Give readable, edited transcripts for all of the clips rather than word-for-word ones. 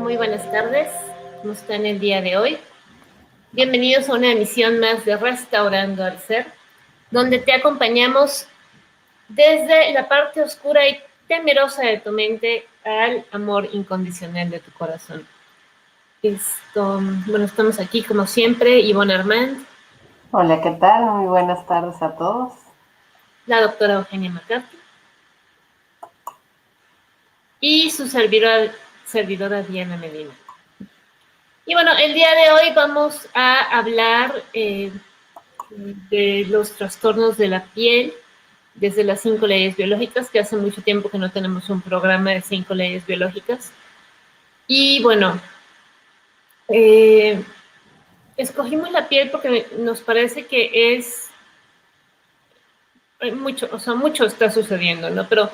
Muy buenas tardes. ¿Cómo están el día de hoy? Bienvenidos a una emisión más de Restaurando al Ser, donde te acompañamos desde la parte oscura y temerosa de tu mente al amor incondicional de tu corazón. Bueno, estamos aquí como siempre, Ivonne Armand. Hola, ¿qué tal? Muy buenas tardes a todos. La doctora Eugenia McCarthy. Y su servidora Diana Medina. Y bueno, el día de hoy vamos a hablar de los trastornos de la piel desde las 5 leyes biológicas, que hace mucho tiempo que no tenemos un programa de 5 leyes biológicas. Y bueno, escogimos la piel porque nos parece que es mucho está sucediendo, ¿no? Pero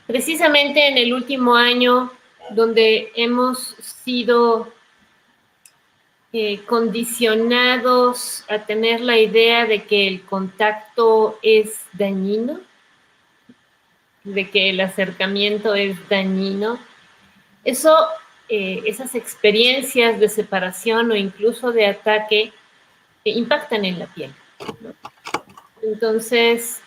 precisamente en el último año, donde hemos sido condicionados a tener la idea de que el contacto es dañino, de que el acercamiento es dañino, esas experiencias de separación o incluso de ataque impactan en la piel, ¿no? Entonces,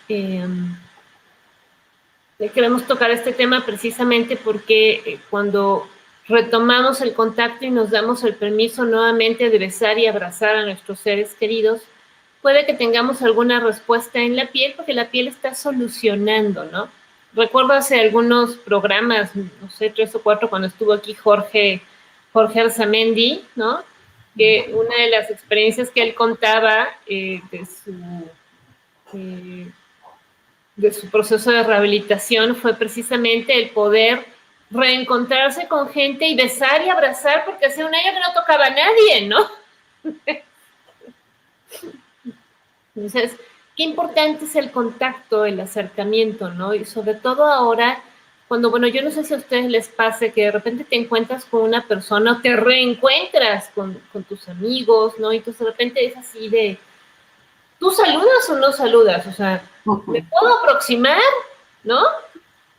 queremos tocar este tema precisamente porque cuando retomamos el contacto y nos damos el permiso nuevamente de besar y abrazar a nuestros seres queridos, puede que tengamos alguna respuesta en la piel porque la piel está solucionando, ¿no? Recuerdo hace algunos programas, no sé, 3 o 4, cuando estuvo aquí Jorge Arzamendi, ¿no? Que una de las experiencias que él contaba de su proceso de rehabilitación fue precisamente el poder reencontrarse con gente y besar y abrazar, porque hace un año que no tocaba a nadie, ¿no? Entonces, qué importante es el contacto, el acercamiento, ¿no? Y sobre todo ahora, cuando, bueno, yo no sé si a ustedes les pase que de repente te encuentras con una persona o te reencuentras con tus amigos, ¿no? Y entonces de repente es así de, ¿tú saludas o no saludas? O sea, ¿me puedo aproximar? ¿No?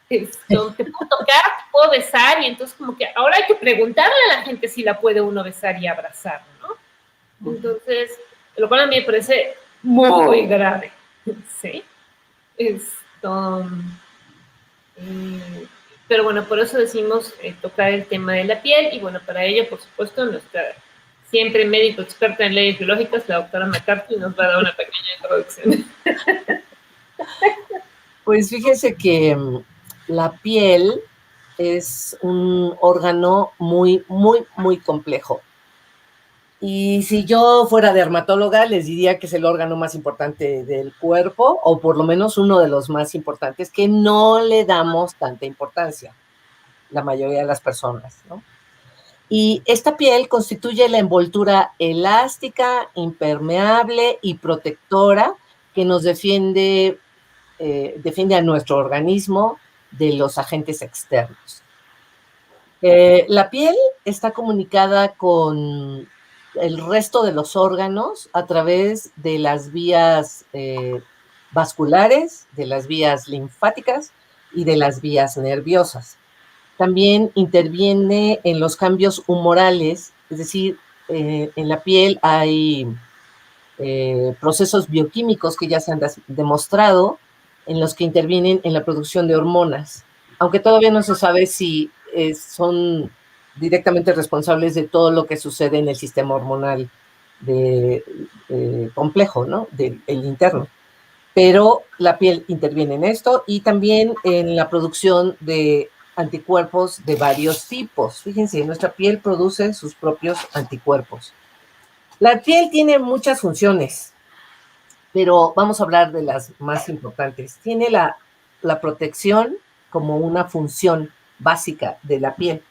Te puedo tocar, te puedo besar, y entonces como que ahora hay que preguntarle a la gente si la puede uno besar y abrazar, ¿no? Entonces, lo cual a mí me parece muy grave, ¿sí? Esto, pero bueno, por eso decimos tocar el tema de la piel, y bueno, para ello, por supuesto, nuestra siempre médico experta en leyes biológicas, la doctora McCarthy, nos va a dar una pequeña introducción. Pues fíjese que la piel es un órgano muy, muy, muy complejo. Y si yo fuera dermatóloga, les diría que es el órgano más importante del cuerpo, o por lo menos uno de los más importantes, que no le damos tanta importancia, la mayoría de las personas, ¿no? Y esta piel constituye la envoltura elástica, impermeable y protectora que nos defiende a nuestro organismo de los agentes externos. La piel está comunicada con el resto de los órganos a través de las vías vasculares, de las vías linfáticas y de las vías nerviosas. También interviene en los cambios humorales, es decir, en la piel hay procesos bioquímicos que ya se han demostrado en los que intervienen en la producción de hormonas, aunque todavía no se sabe si son directamente responsables de todo lo que sucede en el sistema hormonal complejo, ¿no? El interno. Pero la piel interviene en esto y también en la producción de anticuerpos de varios tipos. Fíjense, nuestra piel produce sus propios anticuerpos. La piel tiene muchas funciones, pero vamos a hablar de las más importantes. Tiene la protección como una función básica de la piel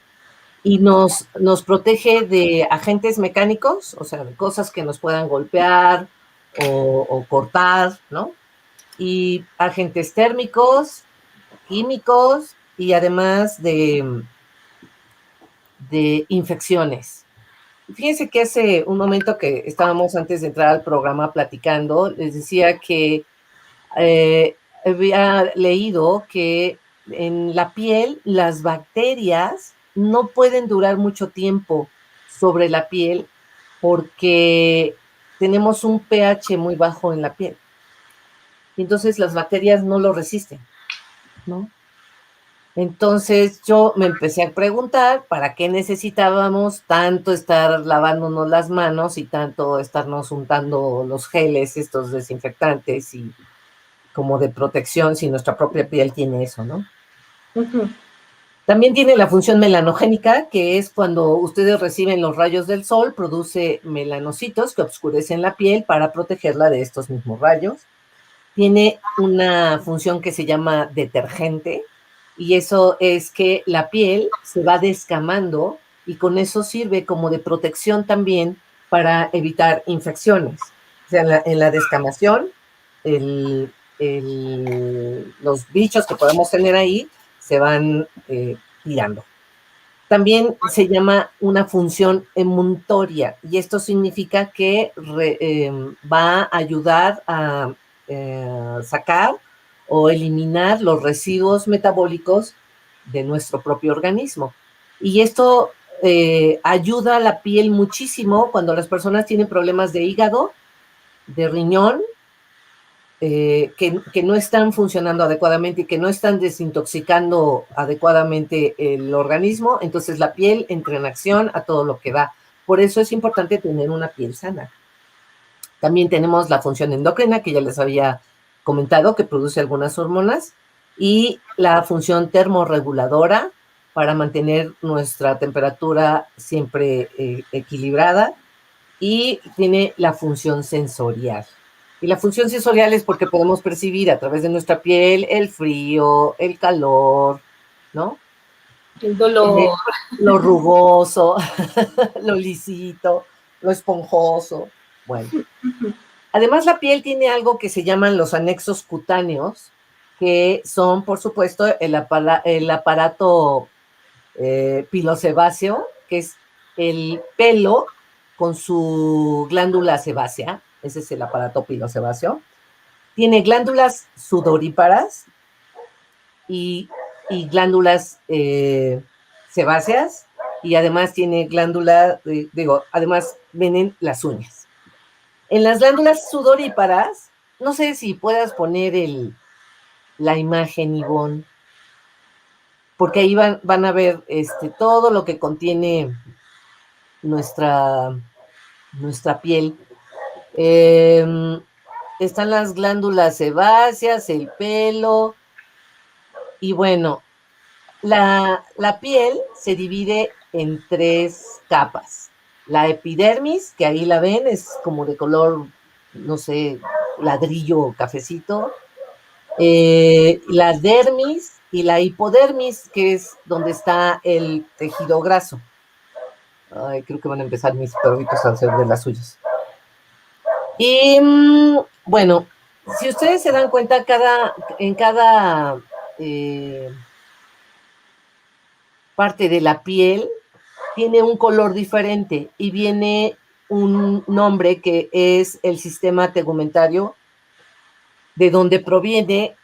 y nos protege de agentes mecánicos, o sea, de cosas que nos puedan golpear o cortar, ¿no? Y agentes térmicos, químicos y además de infecciones. Fíjense que hace un momento que estábamos antes de entrar al programa platicando, les decía que había leído que en la piel las bacterias no pueden durar mucho tiempo sobre la piel porque tenemos un pH muy bajo en la piel. Entonces las bacterias no lo resisten, ¿no? Entonces yo me empecé a preguntar para qué necesitábamos tanto estar lavándonos las manos y tanto estarnos untando los geles, estos desinfectantes y como de protección si nuestra propia piel tiene eso, ¿no? Ujú. También tiene la función melanogénica, que es cuando ustedes reciben los rayos del sol, produce melanocitos que oscurecen la piel para protegerla de estos mismos rayos. Tiene una función que se llama detergente, y eso es que la piel se va descamando y con eso sirve como de protección también para evitar infecciones. O sea, en la descamación, los bichos que podemos tener ahí se van tirando. También se llama una función emuntoria, y esto significa que va a ayudar a sacar o eliminar los residuos metabólicos de nuestro propio organismo. Y esto ayuda a la piel muchísimo cuando las personas tienen problemas de hígado, de riñón, que no están funcionando adecuadamente y que no están desintoxicando adecuadamente el organismo, entonces la piel entra en acción a todo lo que da. Por eso es importante tener una piel sana. También tenemos la función endocrina, que ya les había comentado, que produce algunas hormonas, y la función termorreguladora para mantener nuestra temperatura siempre equilibrada, y tiene la función sensorial. Y la función sensorial es porque podemos percibir a través de nuestra piel el frío, el calor, ¿no? El dolor. Lo rugoso, lo lisito, lo esponjoso. Bueno, además la piel tiene algo que se llaman los anexos cutáneos, que son, por supuesto, el aparato pilosebáceo, que es el pelo con su glándula sebácea. Ese es el aparato pilosebáceo. Tiene glándulas sudoríparas y glándulas sebáceas, y además tiene glándula, además vienen las uñas. En las glándulas sudoríparas, no sé si puedas poner la imagen, Ivonne, porque ahí van a ver todo lo que contiene nuestra piel. Están las glándulas sebáceas, el pelo, y bueno, la piel se divide en 3 capas. La epidermis, que ahí la ven, es como de color, no sé, ladrillo o cafecito. La dermis y la hipodermis, que es donde está el tejido graso. Ay, creo que van a empezar mis perritos a hacer de las suyas. Y bueno, si ustedes se dan cuenta, en cada parte de la piel tiene un color diferente y viene un nombre que es el sistema tegumentario, de donde proviene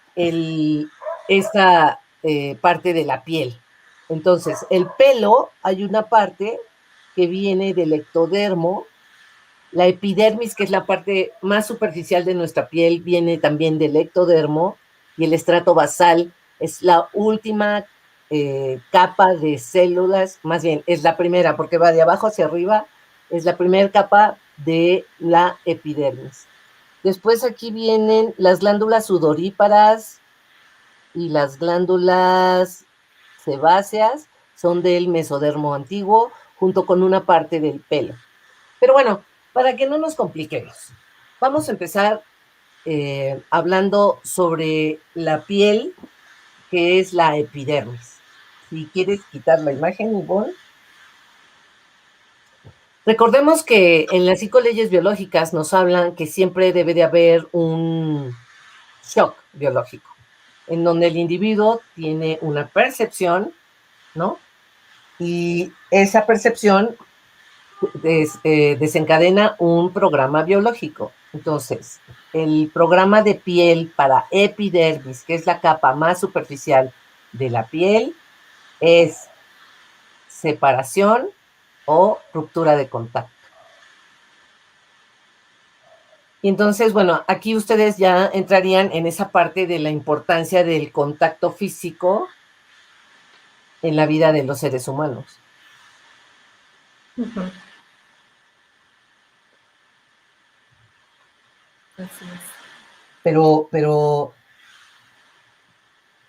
esta parte de la piel. Entonces, el pelo, hay una parte que viene del ectodermo. La epidermis, que es la parte más superficial de nuestra piel, viene también del ectodermo, y el estrato basal es la última capa de células, más bien es la primera, porque va de abajo hacia arriba, es la primera capa de la epidermis. Después aquí vienen las glándulas sudoríparas y las glándulas sebáceas, son del mesodermo antiguo, junto con una parte del pelo. Pero bueno, para que no nos compliquemos, vamos a empezar hablando sobre la piel, que es la epidermis. Si quieres quitar la imagen, Ivonne. Recordemos que en las 5 leyes biológicas nos hablan que siempre debe de haber un shock biológico, en donde el individuo tiene una percepción, ¿no? Y esa percepción desencadena un programa biológico. Entonces, el programa de piel para epidermis, que es la capa más superficial de la piel, es separación o ruptura de contacto. Y entonces, bueno, aquí ustedes ya entrarían en esa parte de la importancia del contacto físico en la vida de los seres humanos. Ujú. Así es. Pero,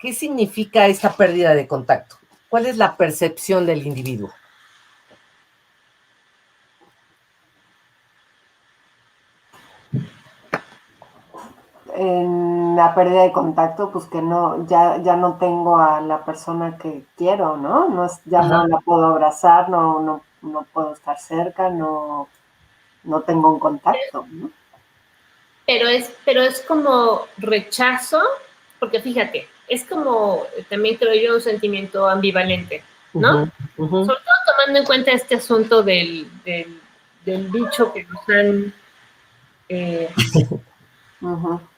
¿qué significa esta pérdida de contacto? ¿Cuál es la percepción del individuo? En la pérdida de contacto, pues que no, ya no tengo a la persona que quiero, ¿no? Ya Ajá. no la puedo abrazar, no puedo estar cerca, no tengo un contacto, ¿no? Pero es como rechazo, porque fíjate, es como también creo yo un sentimiento ambivalente, ¿no? Sobre todo tomando en cuenta este asunto del bicho que nos han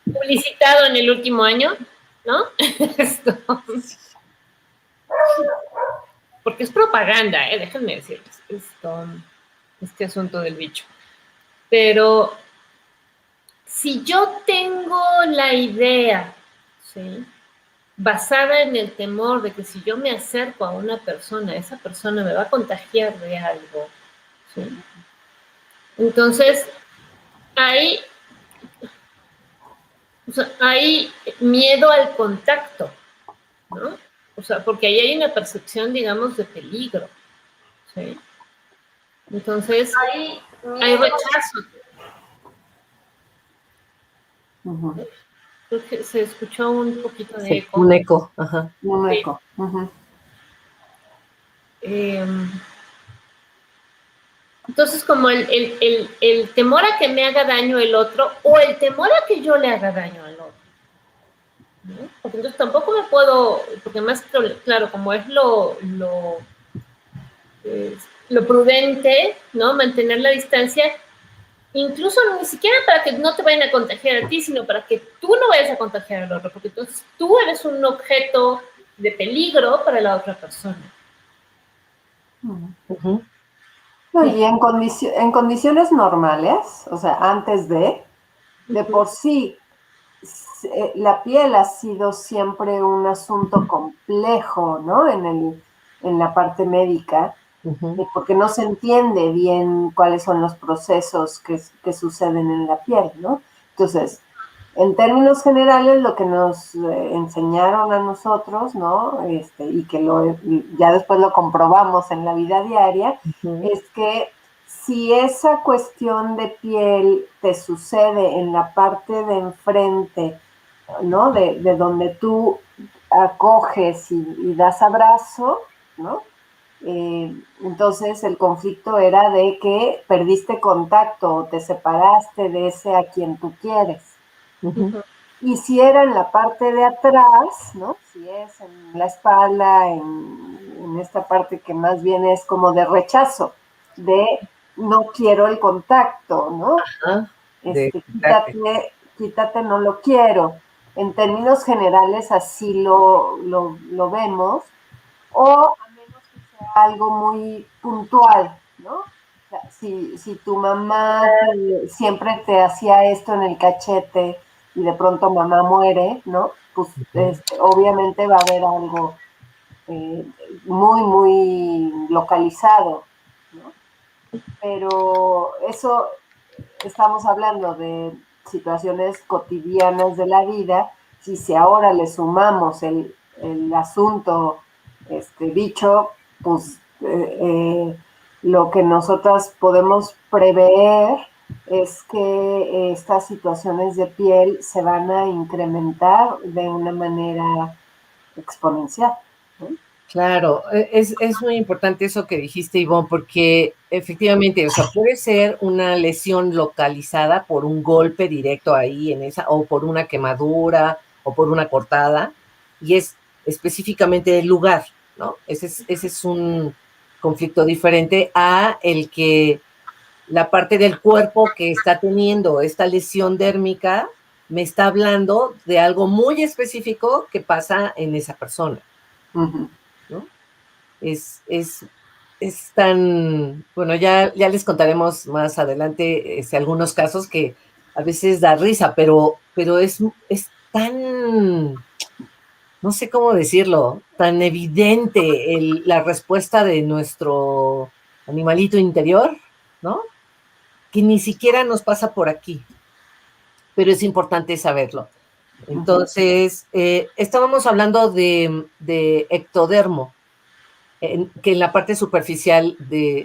publicitado en el último año, ¿no? Esto, porque es propaganda, déjenme decirles, este asunto del bicho. Pero si yo tengo la idea, ¿sí?, basada en el temor de que si yo me acerco a una persona, esa persona me va a contagiar de algo, ¿sí? Entonces, hay, o sea, hay miedo al contacto, ¿no? O sea, porque ahí hay una percepción, digamos, de peligro, ¿sí? Entonces, hay rechazo. Creo que se escuchó un poquito de eco. Un eco, ajá. Un Sí. eco. Entonces, como el temor a que me haga daño el otro o el temor a que yo le haga daño al otro, ¿no? Porque entonces tampoco me puedo, porque más claro, como es lo prudente, ¿no? Mantener la distancia, incluso ni siquiera para que no te vayan a contagiar a ti, sino para que tú no vayas a contagiar al otro, porque entonces tú eres un objeto de peligro para la otra persona. No, y en condiciones normales, o sea, antes de por sí, la piel ha sido siempre un asunto complejo, ¿no? En la parte médica, porque no se entiende bien cuáles son los procesos que suceden en la piel, ¿no? Entonces, en términos generales, lo que nos enseñaron a nosotros, ¿no? Y que ya después lo comprobamos en la vida diaria, es que si esa cuestión de piel te sucede en la parte de enfrente, ¿no? De donde tú acoges y das abrazo, ¿no? Entonces el conflicto era de que perdiste contacto o te separaste de ese a quien tú quieres. Y si era en la parte de atrás, ¿no? Si es en la espalda, en esta parte que más bien es como de rechazo, de no quiero el contacto, ¿no? Quítate, no lo quiero. En términos generales así lo vemos, o a menos que sea algo muy puntual, ¿no? O sea, si tu mamá siempre te hacía esto en el cachete y de pronto mamá muere, ¿no? Pues obviamente va a haber algo muy localizado, ¿no? Pero eso estamos hablando de situaciones cotidianas de la vida. Si ahora le sumamos el asunto bicho, pues lo que nosotras podemos prever es que estas situaciones de piel se van a incrementar de una manera exponencial, ¿no? Claro, es muy importante eso que dijiste, Ivonne, porque efectivamente, o sea, puede ser una lesión localizada por un golpe directo ahí en esa, o por una quemadura, o por una cortada, y es específicamente el lugar, ¿no? Ese es un conflicto diferente a el que la parte del cuerpo que está teniendo esta lesión dérmica me está hablando de algo muy específico que pasa en esa persona. ¿No? Es tan, bueno, ya les contaremos más adelante algunos casos que a veces da risa, pero es tan, no sé cómo decirlo, tan evidente la respuesta de nuestro animalito interior, ¿no? Que ni siquiera nos pasa por aquí, pero es importante saberlo. Entonces, estábamos hablando de ectodermo, que en la parte superficial,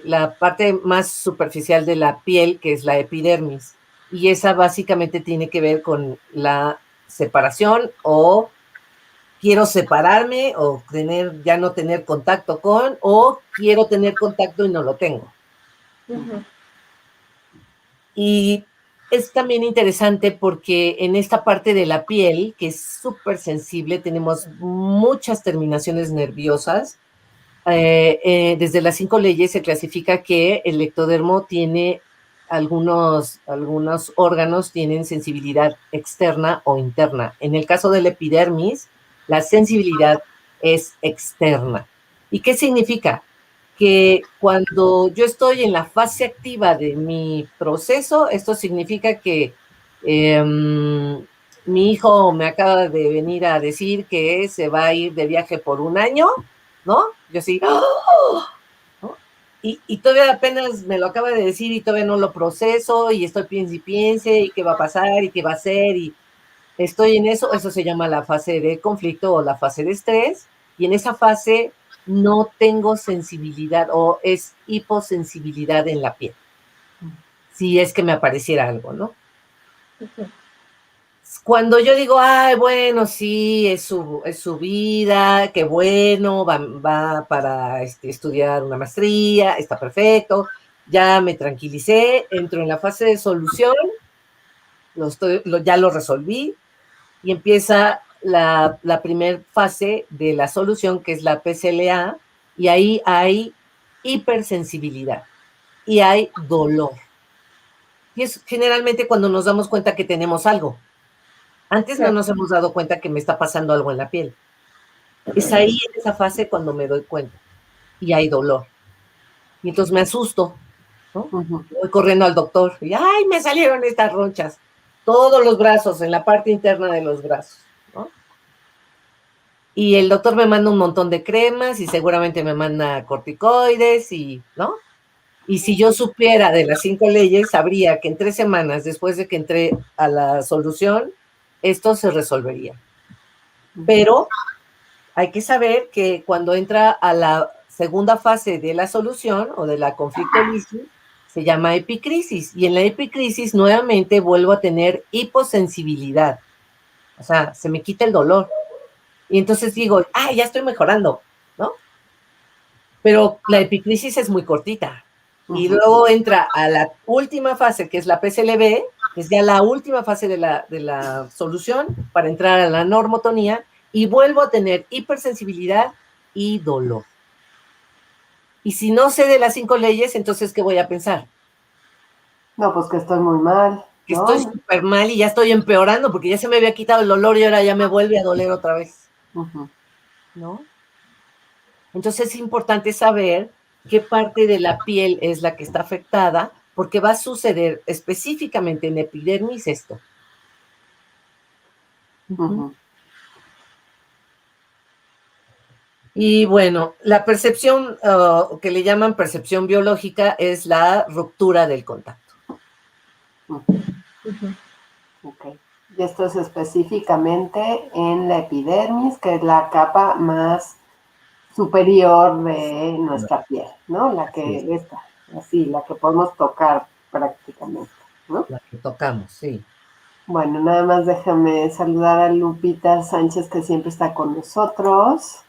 la parte más superficial de la piel, que es la epidermis, y esa básicamente tiene que ver con la separación o quiero separarme o ya no tener contacto con, o quiero tener contacto y no lo tengo. Y es también interesante porque en esta parte de la piel, que es súper sensible, tenemos muchas terminaciones nerviosas. Desde las 5 leyes se clasifica que el ectodermo tiene algunos órganos tienen sensibilidad externa o interna. En el caso del epidermis, la sensibilidad es externa. ¿Y qué significa? Que cuando yo estoy en la fase activa de mi proceso, esto significa que mi hijo me acaba de venir a decir que se va a ir de viaje por 1 año, ¿no? Yo sí, ¡oh! ¿No? Y todavía apenas me lo acaba de decir y todavía no lo proceso y estoy piense y qué va a pasar y qué va a hacer y estoy en eso se llama la fase de conflicto o la fase de estrés, y en esa fase no tengo sensibilidad o es hiposensibilidad en la piel, si es que me apareciera algo, ¿no? Cuando yo digo, ay, bueno, sí, es su vida, qué bueno, va para estudiar una maestría, está perfecto, ya me tranquilicé, entro en la fase de solución, ya lo resolví, y empieza la primera fase de la solución, que es la PCLA, y ahí hay hipersensibilidad y hay dolor. Y es generalmente cuando nos damos cuenta que tenemos algo. Antes no nos hemos dado cuenta que me está pasando algo en la piel. Es ahí, en esa fase, cuando me doy cuenta. Y hay dolor. Y entonces me asusto, ¿no? Voy corriendo al doctor y ¡ay, me salieron estas ronchas! Todos los brazos, en la parte interna de los brazos, ¿no? Y el doctor me manda un montón de cremas y seguramente me manda corticoides y, ¿no? Y si yo supiera de las 5 leyes, sabría que en 3 semanas después de que entré a la solución, esto se resolvería. Pero hay que saber que cuando entra a la segunda fase de la solución o de la conflictolisis, se llama epicrisis. Y en la epicrisis nuevamente vuelvo a tener hiposensibilidad. O sea, se me quita el dolor. Y entonces digo, ya estoy mejorando, ¿no? Pero la epicrisis es muy cortita. Y luego entra a la última fase, que es la PCLB, que es ya la última fase de la solución para entrar a la normotonía, y vuelvo a tener hipersensibilidad y dolor. Y si no sé de las 5 leyes, entonces, ¿qué voy a pensar? No, pues que estoy muy mal. Que estoy súper mal y ya estoy empeorando porque ya se me había quitado el dolor y ahora ya me vuelve a doler otra vez. ¿No? Entonces es importante saber qué parte de la piel es la que está afectada, porque va a suceder específicamente en epidermis esto. Y bueno, la percepción, que le llaman percepción biológica, es la ruptura del contacto. Okay. Y esto es específicamente en la epidermis, que es la capa más superior de nuestra piel, ¿no? La que está, así, la que podemos tocar prácticamente, ¿no? La que tocamos, sí. Bueno, nada más déjame saludar a Lupita Sánchez, que siempre está con nosotros.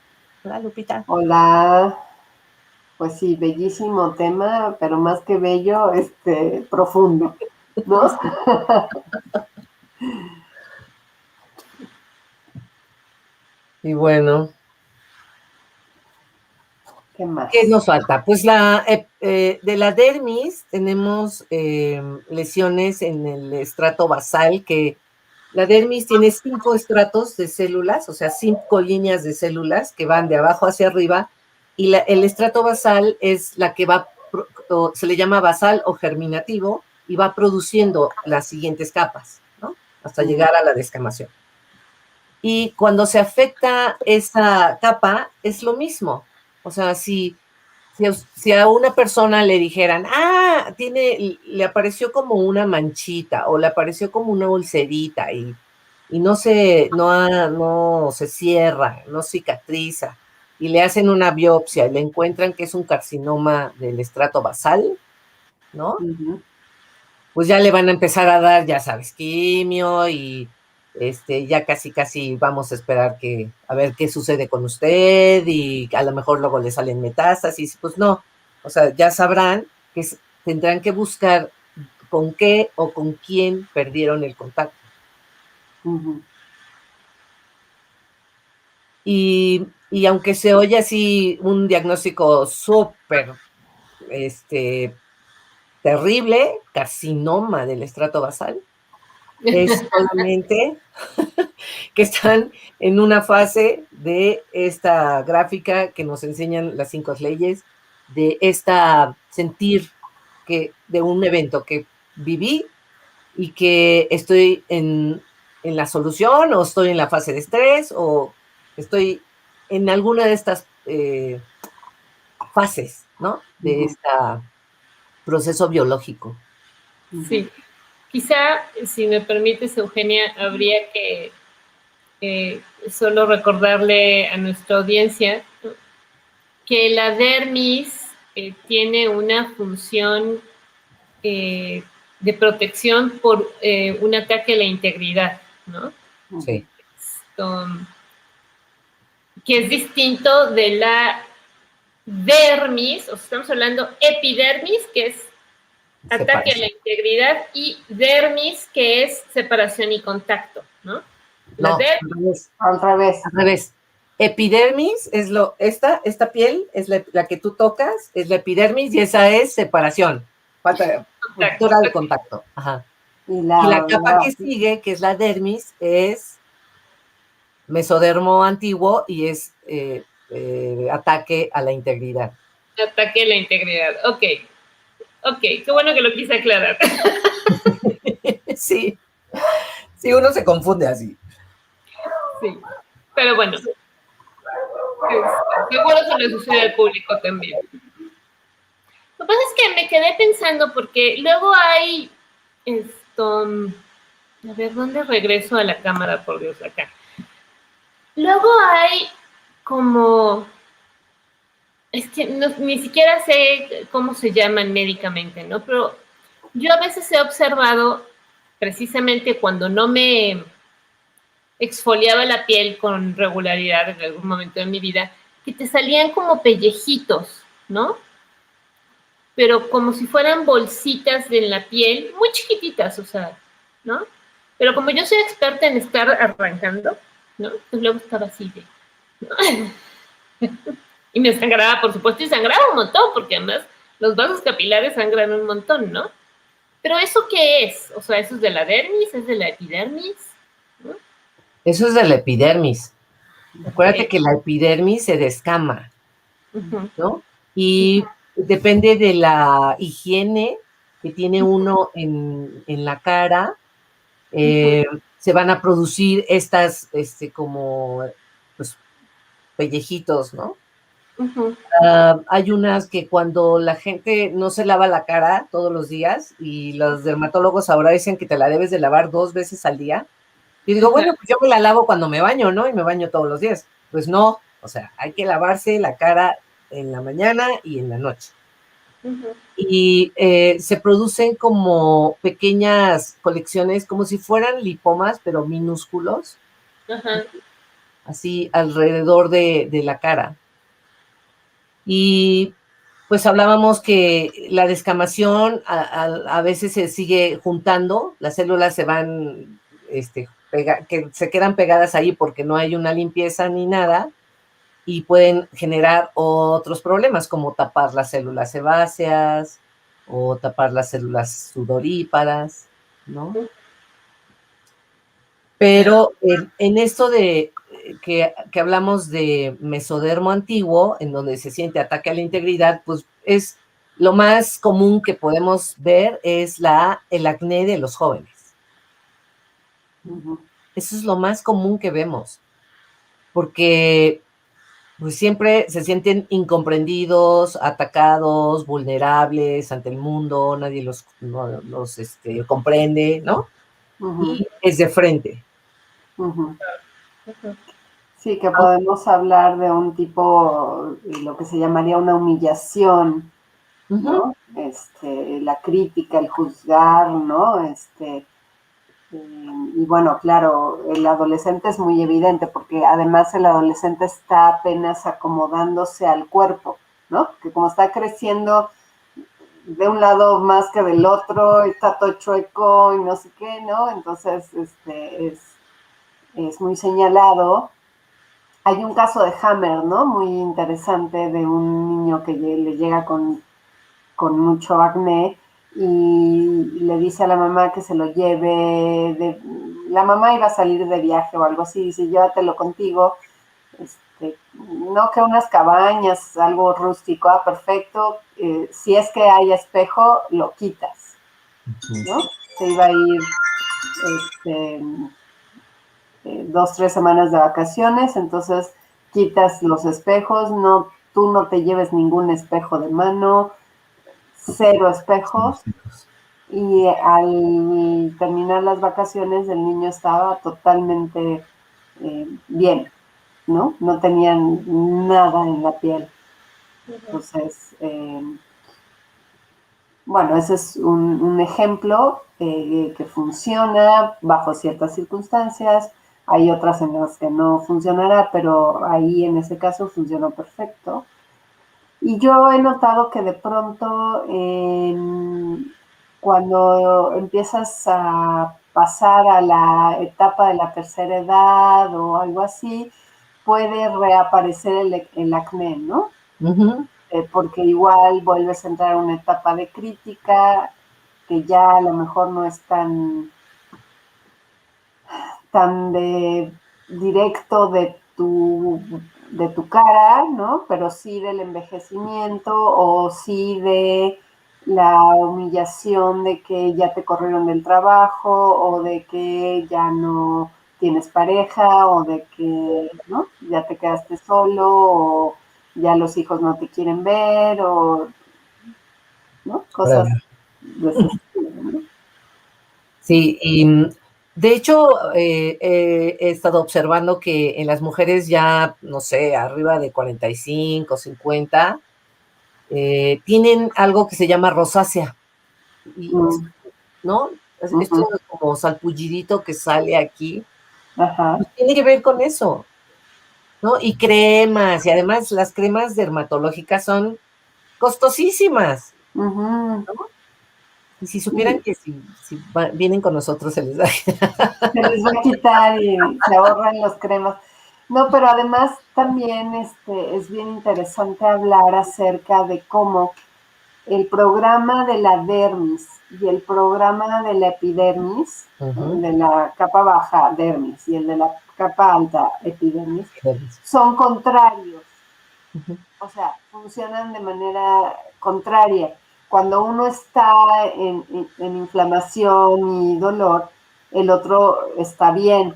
Hola, Lupita. Hola. Pues sí, bellísimo tema, pero más que bello, profundo, ¿no? Y bueno, ¿qué más? ¿Qué nos falta? Pues de la dermis tenemos lesiones en el estrato basal, que la dermis tiene 5 estratos de células, o sea, 5 líneas de células que van de abajo hacia arriba, y el estrato basal es la que va, se le llama basal o germinativo, y va produciendo las siguientes capas, ¿no? Hasta llegar a la descamación. Y cuando se afecta esa capa, es lo mismo. O sea, si a una persona le dijeran, le apareció como una manchita o le apareció como una ulcerita y no se cierra, no cicatriza, y le hacen una biopsia y le encuentran que es un carcinoma del estrato basal, ¿no? Pues ya le van a empezar a dar, ya sabes, quimio y ya casi vamos a esperar a ver qué sucede con usted y a lo mejor luego le salen metástasis, pues no, o sea, ya sabrán que tendrán que buscar con qué o con quién perdieron el contacto. Y aunque se oye así un diagnóstico súper terrible, carcinoma del estrato basal, es solamente que están en una fase de esta gráfica que nos enseñan las 5 leyes, de esta sentir de un evento que viví y que estoy en la solución, o estoy en la fase de estrés, o estoy en alguna de estas fases, ¿no? De este proceso biológico. Sí. Quizá, si me permites, Eugenia, habría que solo recordarle a nuestra audiencia, ¿no?, que la dermis tiene una función de protección por un ataque a la integridad, ¿no? Sí. Que es distinto de la dermis, o sea, estamos hablando epidermis, que es ataque a la integridad, y dermis, que es separación y contacto, ¿no? No, al revés. Epidermis es esta piel es la que tú tocas, es la epidermis, y esa es separación, ruptura del contacto. Ajá. Y la capa que sigue, que es la dermis, es mesodermo antiguo y es ataque a la integridad. Ataque a la integridad, ok, qué bueno que lo quise aclarar. Sí, uno se confunde así. Sí, pero bueno, seguro se le sucede al público también. Lo que pasa es que me quedé pensando porque luego hay a ver, ¿dónde regreso a la cámara? Por Dios, acá. Luego hay como, es que ni siquiera sé cómo se llaman médicamente, ¿no? Pero yo a veces he observado, precisamente cuando no me exfoliaba la piel con regularidad en algún momento de mi vida, que te salían como pellejitos, ¿no? Pero como si fueran bolsitas en la piel, muy chiquititas, o sea, ¿no? Pero como yo soy experta en estar arrancando, ¿no? Pues luego estaba así de, ¿no? Y me sangraba, por supuesto, y sangraba un montón, porque además los vasos capilares sangran un montón, ¿no? Pero ¿eso qué es? O sea, ¿eso es de la dermis? ¿Es de la epidermis? ¿No? Eso es de la epidermis. Acuérdate que la epidermis se descama, ¿no? Y depende de la higiene que tiene uno en la cara, se van a producir estas, como, pues, pellejitos, ¿no? Hay unas que cuando la gente no se lava la cara todos los días, y los dermatólogos ahora dicen que te la debes de lavar 2 veces al día, y digo, bueno, pues yo me la lavo cuando me baño, ¿no? Y me baño todos los días. Pues no, o sea, hay que lavarse la cara en la mañana y en la noche. Y se producen como pequeñas colecciones, como si fueran lipomas, pero minúsculos, así alrededor de la cara. Y pues hablábamos que la descamación a veces se sigue juntando, las células se van, que se quedan pegadas ahí porque no hay una limpieza ni nada, y pueden generar otros problemas, como tapar las células sebáceas o tapar las células sudoríparas, ¿no? Pero en esto de que hablamos de mesodermo antiguo, en donde se siente ataque a la integridad, pues es lo más común que podemos ver es el acné de los jóvenes. Eso es lo más común que vemos, porque pues siempre se sienten incomprendidos, atacados, vulnerables ante el mundo, nadie los comprende, ¿no? Y es de frente. Sí, que podemos hablar de un tipo, lo que se llamaría una humillación, ¿no? La crítica, el juzgar, ¿no? Y bueno, claro, el adolescente es muy evidente porque además el adolescente está apenas acomodándose al cuerpo, ¿no? Que como está creciendo de un lado más que del otro, está todo chueco y no sé qué, ¿no? Entonces, es muy señalado. Hay un caso de Hammer, ¿no? Muy interesante de un niño que le llega con mucho acné y le dice a la mamá que se lo lleve. La mamá iba a salir de viaje o algo así, dice, llévatelo contigo. No, que unas cabañas, algo rústico, perfecto. Si es que hay espejo, lo quitas, ¿no? Se iba a ir 2, 3 semanas de vacaciones, entonces quitas los espejos, no, tú no te lleves ningún espejo de mano, 0 espejos, y al terminar las vacaciones el niño estaba totalmente bien, ¿no? No tenían nada en la piel. Entonces, bueno, ese es un ejemplo que funciona bajo ciertas circunstancias. Hay otras en las que no funcionará, pero ahí en ese caso funcionó perfecto. Y yo he notado que de pronto cuando empiezas a pasar a la etapa de la tercera edad o algo así, puede reaparecer el acné, ¿no? Porque igual vuelves a entrar a una etapa de crítica que ya a lo mejor no es tan de directo de tu cara, ¿no? Pero sí del envejecimiento o sí de la humillación de que ya te corrieron del trabajo o de que ya no tienes pareja o de que, ¿no? Ya te quedaste solo o ya los hijos no te quieren ver o, ¿no? Cosas de ese estilo, ¿no? Sí, y de hecho he estado observando que en las mujeres ya, no sé, arriba de 45, 50, tienen algo que se llama rosácea, ¿no? Esto es como salpullidito que sale aquí, pues tiene que ver con eso, ¿no? Y cremas, y además las cremas dermatológicas son costosísimas, ¿no? Y si supieran que si vienen con nosotros se les da. Se les va a quitar y se ahorran los cremas. No, pero además también es bien interesante hablar acerca de cómo el programa de la dermis y el programa de la epidermis, de la capa baja dermis y el de la capa alta epidermis, son contrarios. O sea, funcionan de manera contraria. Cuando uno está en inflamación y dolor, el otro está bien.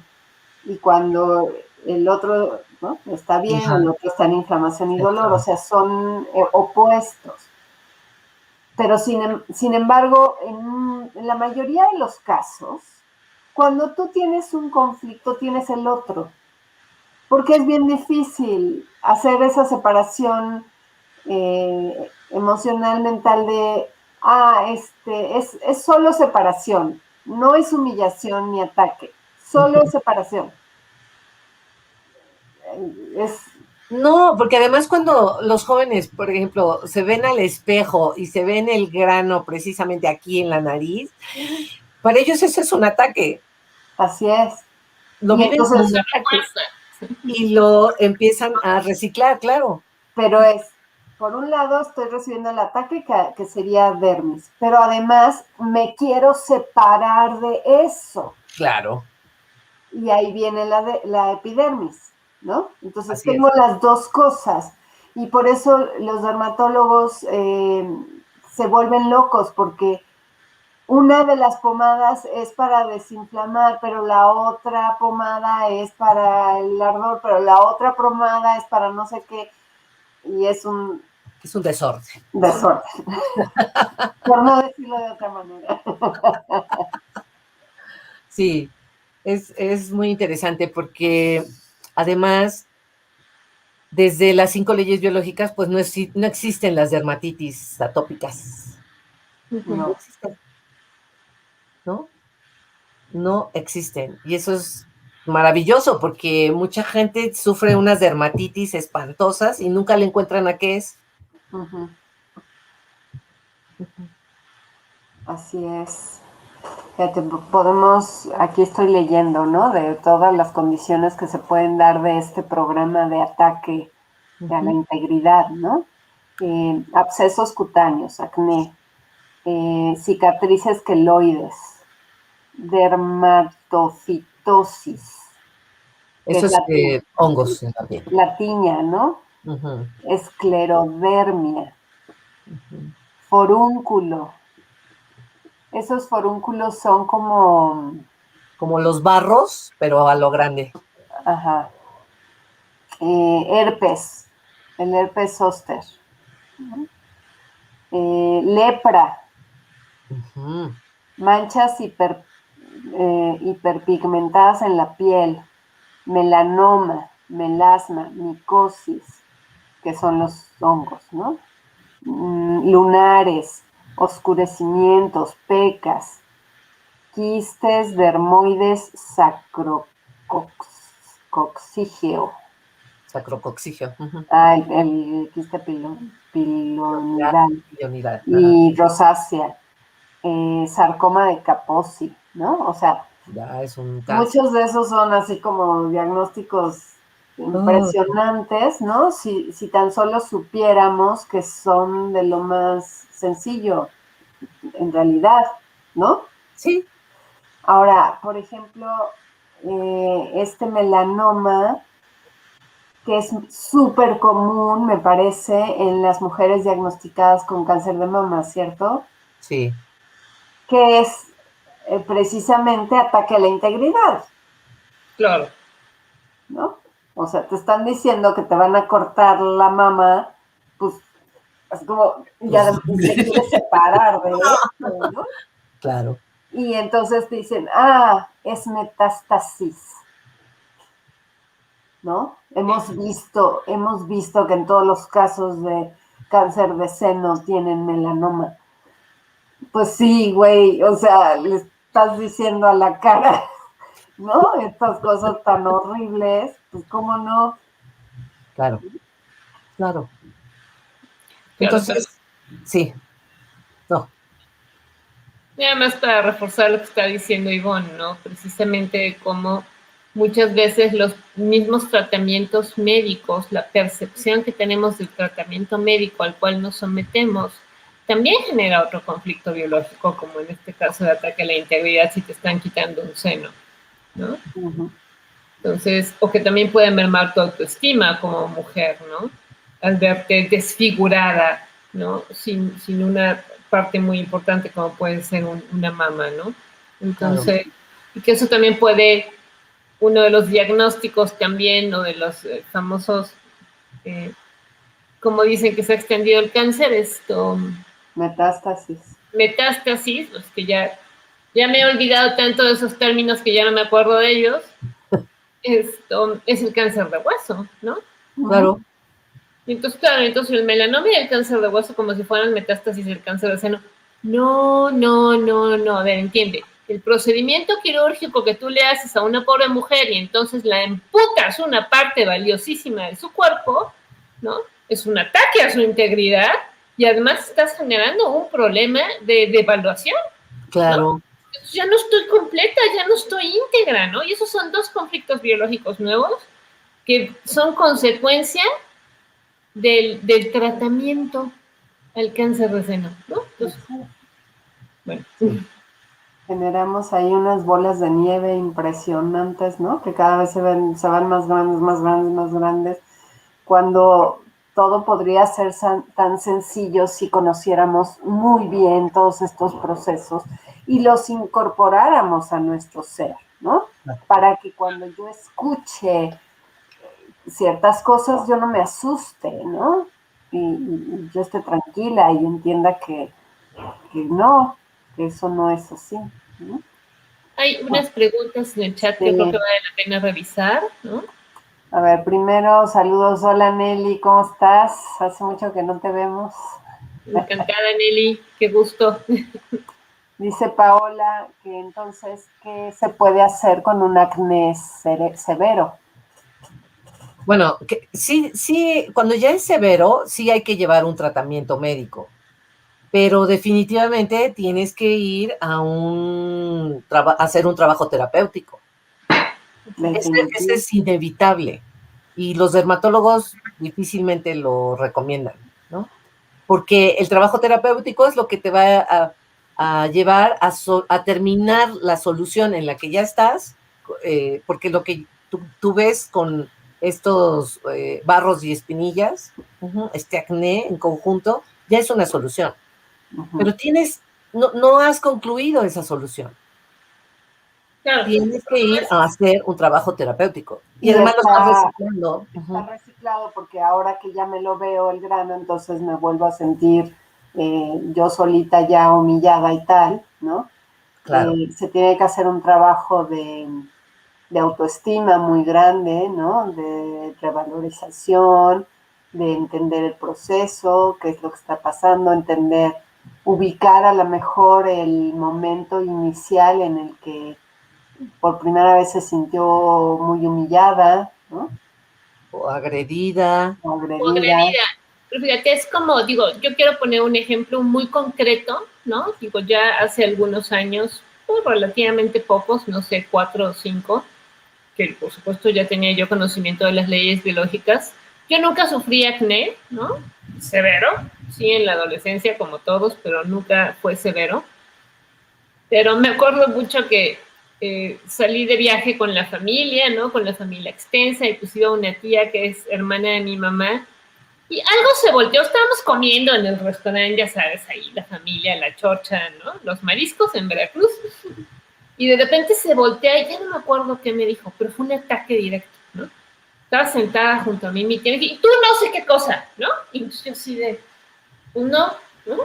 Y cuando el otro, ¿no?, está bien, el otro está en inflamación y dolor. O sea, son opuestos. Pero sin embargo, en la mayoría de los casos, cuando tú tienes un conflicto, tienes el otro. Porque es bien difícil hacer esa separación emocional, mental de, es solo separación, no es humillación ni ataque, solo es separación. No, porque además cuando los jóvenes, por ejemplo, se ven al espejo y se ven el grano precisamente aquí en la nariz, para ellos eso es un ataque. Así es. Lo viven como un ataque y lo empiezan a reciclar, claro. Pero por un lado estoy recibiendo el ataque que sería dermis, pero además me quiero separar de eso. Claro. Y ahí viene la epidermis. ¿no? Entonces Así tengo es. las dos cosas y por eso los dermatólogos se vuelven locos porque una de las pomadas es para desinflamar, pero la otra pomada es para el ardor, pero la otra pomada es para no sé qué, y es un Es un desorden. desorden, por no decirlo de otra manera. Sí, es muy interesante porque además, desde las 5 leyes biológicas, pues no existen las dermatitis atópicas. No No. existen, ¿no? No existen. Y eso es maravilloso porque mucha gente sufre unas dermatitis espantosas y nunca le encuentran a qué es. Uh-huh. Así es. Fíjate, podemos, aquí estoy leyendo, ¿no? De todas las condiciones que se pueden dar de este programa de ataque a la integridad, ¿no? Abscesos cutáneos, acné, cicatrices queloides, dermatofitosis, que Eso es es hongos en la piel. la tiña, ¿no? Ujú, Esclerodermia, ujú. forúnculo. Esos forúnculos son como, Como los barros, pero a lo grande. ajá, herpes, el herpes zóster, lepra, Ujú. manchas hiperpigmentadas en la piel, melanoma, melasma, micosis, que son los hongos, ¿no? Lunares, oscurecimientos, pecas, quistes dermoides sacrococcígeo. Sacrococcigio. Ujú. El quiste Ya, pilonidal unidad. Ajá. y rosácea, sarcoma de Kaposi, ¿no? O sea, Ya es un cáncer. muchos de esos son así como diagnósticos Oh, impresionantes, ¿no? Si tan solo supiéramos que son de lo más sencillo, en realidad, ¿no? sí, Ahora, por ejemplo, este melanoma, que es súper común, me parece, en las mujeres diagnosticadas con cáncer de mama, ¿cierto? sí, Que es precisamente ataque a la integridad, Claro. ¿no? O sea, te están diciendo que te van a cortar la mama, pues es como, pues, y se quiere separar de esto, ¿no? claro, Y entonces te dicen, ah, es metástasis, ¿no? Hemos visto que en todos los casos de cáncer de seno tienen melanoma. Pues sí, güey, o sea, le estás diciendo a la cara, ¿no? Estas cosas tan horribles, pues cómo no. claro, claro. Claro, o sea, Entonces, sí, no, nada más para reforzar lo que está diciendo Ivonne, ¿no? Precisamente como muchas veces los mismos tratamientos médicos, la percepción que tenemos del tratamiento médico al cual nos sometemos, también genera otro conflicto biológico, como en este caso de ataque a la integridad si te están quitando un seno, ¿no? Uh-huh. Entonces, o que también puede mermar tu autoestima como mujer, ¿no? Al verte desfigurada, ¿no? Sin una parte muy importante como puede ser una mama, ¿no? claro, Entonces, y que eso también puede, uno de los diagnósticos también, o de los famosos, eh, como dicen que se ha extendido el cáncer, esto, Metástasis. metástasis, pues que ya me he olvidado tanto de esos términos que ya no me acuerdo de ellos, esto es el cáncer de hueso, ¿no? Uh-huh. claro, Entonces, claro, entonces el melanoma y el cáncer de hueso como si fueran metástasis del cáncer de seno. No, no, no, no. A ver, entiende. El procedimiento quirúrgico que tú le haces a una pobre mujer y entonces la emputas una parte valiosísima de su cuerpo, ¿no? Es un ataque a su integridad y además estás generando un problema de evaluación, ¿no? claro, Entonces ya no estoy completa, ya no estoy íntegra, ¿no? Y esos son dos conflictos biológicos nuevos que son consecuencia del tratamiento al cáncer de seno, ¿no? Entonces, bueno, sí. Generamos ahí unas bolas de nieve impresionantes, ¿no? Que cada vez se van más grandes, más grandes, más grandes. Cuando todo podría ser tan sencillo si conociéramos muy bien todos estos procesos y los incorporáramos a nuestro ser, ¿no? Para que cuando yo escuche ciertas cosas yo no me asuste, ¿no? Y yo esté tranquila y entienda no, que eso no es así, ¿no? Hay unas preguntas en el chat que creo que vale la pena revisar, ¿no? A ver, primero, saludos. Hola, Nelly, ¿cómo estás? Hace mucho que no te vemos. Encantada, Nelly, qué gusto. Dice Paola que entonces, ¿qué se puede hacer con un acné severo? Bueno, sí, cuando ya es severo, sí hay que llevar un tratamiento médico, pero definitivamente tienes que ir a hacer un trabajo terapéutico. Ese es inevitable y los dermatólogos difícilmente lo recomiendan, ¿no? Porque el trabajo terapéutico es lo que te va a llevar a terminar la solución en la que ya estás, porque lo que tú ves con estos barros y espinillas, este acné en conjunto, ya es una solución. Pero no has concluido esa solución. Claro. Tienes que ir a hacer un trabajo terapéutico. Y además lo estás reciclando. Está reciclado porque ahora que ya me lo veo el grano, entonces me vuelvo a sentir yo solita ya humillada y tal, ¿no? Claro. Se tiene que hacer un trabajo de autoestima muy grande, ¿no? De revalorización, de entender el proceso, qué es lo que está pasando, ubicar a lo mejor el momento inicial en el que por primera vez se sintió muy humillada, ¿no? O agredida. O agredida. Pero fíjate, es como, digo, yo quiero poner un ejemplo muy concreto, ¿no? Digo, ya hace algunos años, pues, relativamente pocos, no sé, 4 o 5, que por supuesto ya tenía yo conocimiento de las leyes biológicas. Yo nunca sufrí acné, ¿no? Severo, sí, en la adolescencia como todos, pero nunca fue severo. Pero me acuerdo mucho que salí de viaje con la familia, ¿no? Con la familia extensa, y pues iba una tía que es hermana de mi mamá, y algo se volteó, estábamos comiendo en el restaurante, ya sabes, ahí la familia, la chorcha, ¿no? Los mariscos en Veracruz, y de repente se voltea, y ya no me acuerdo qué me dijo, pero fue un ataque directo, ¿no? Estaba sentada junto a mí, mi tía, y tú no sé qué cosa, ¿no? Y yo así de, no, ¿no?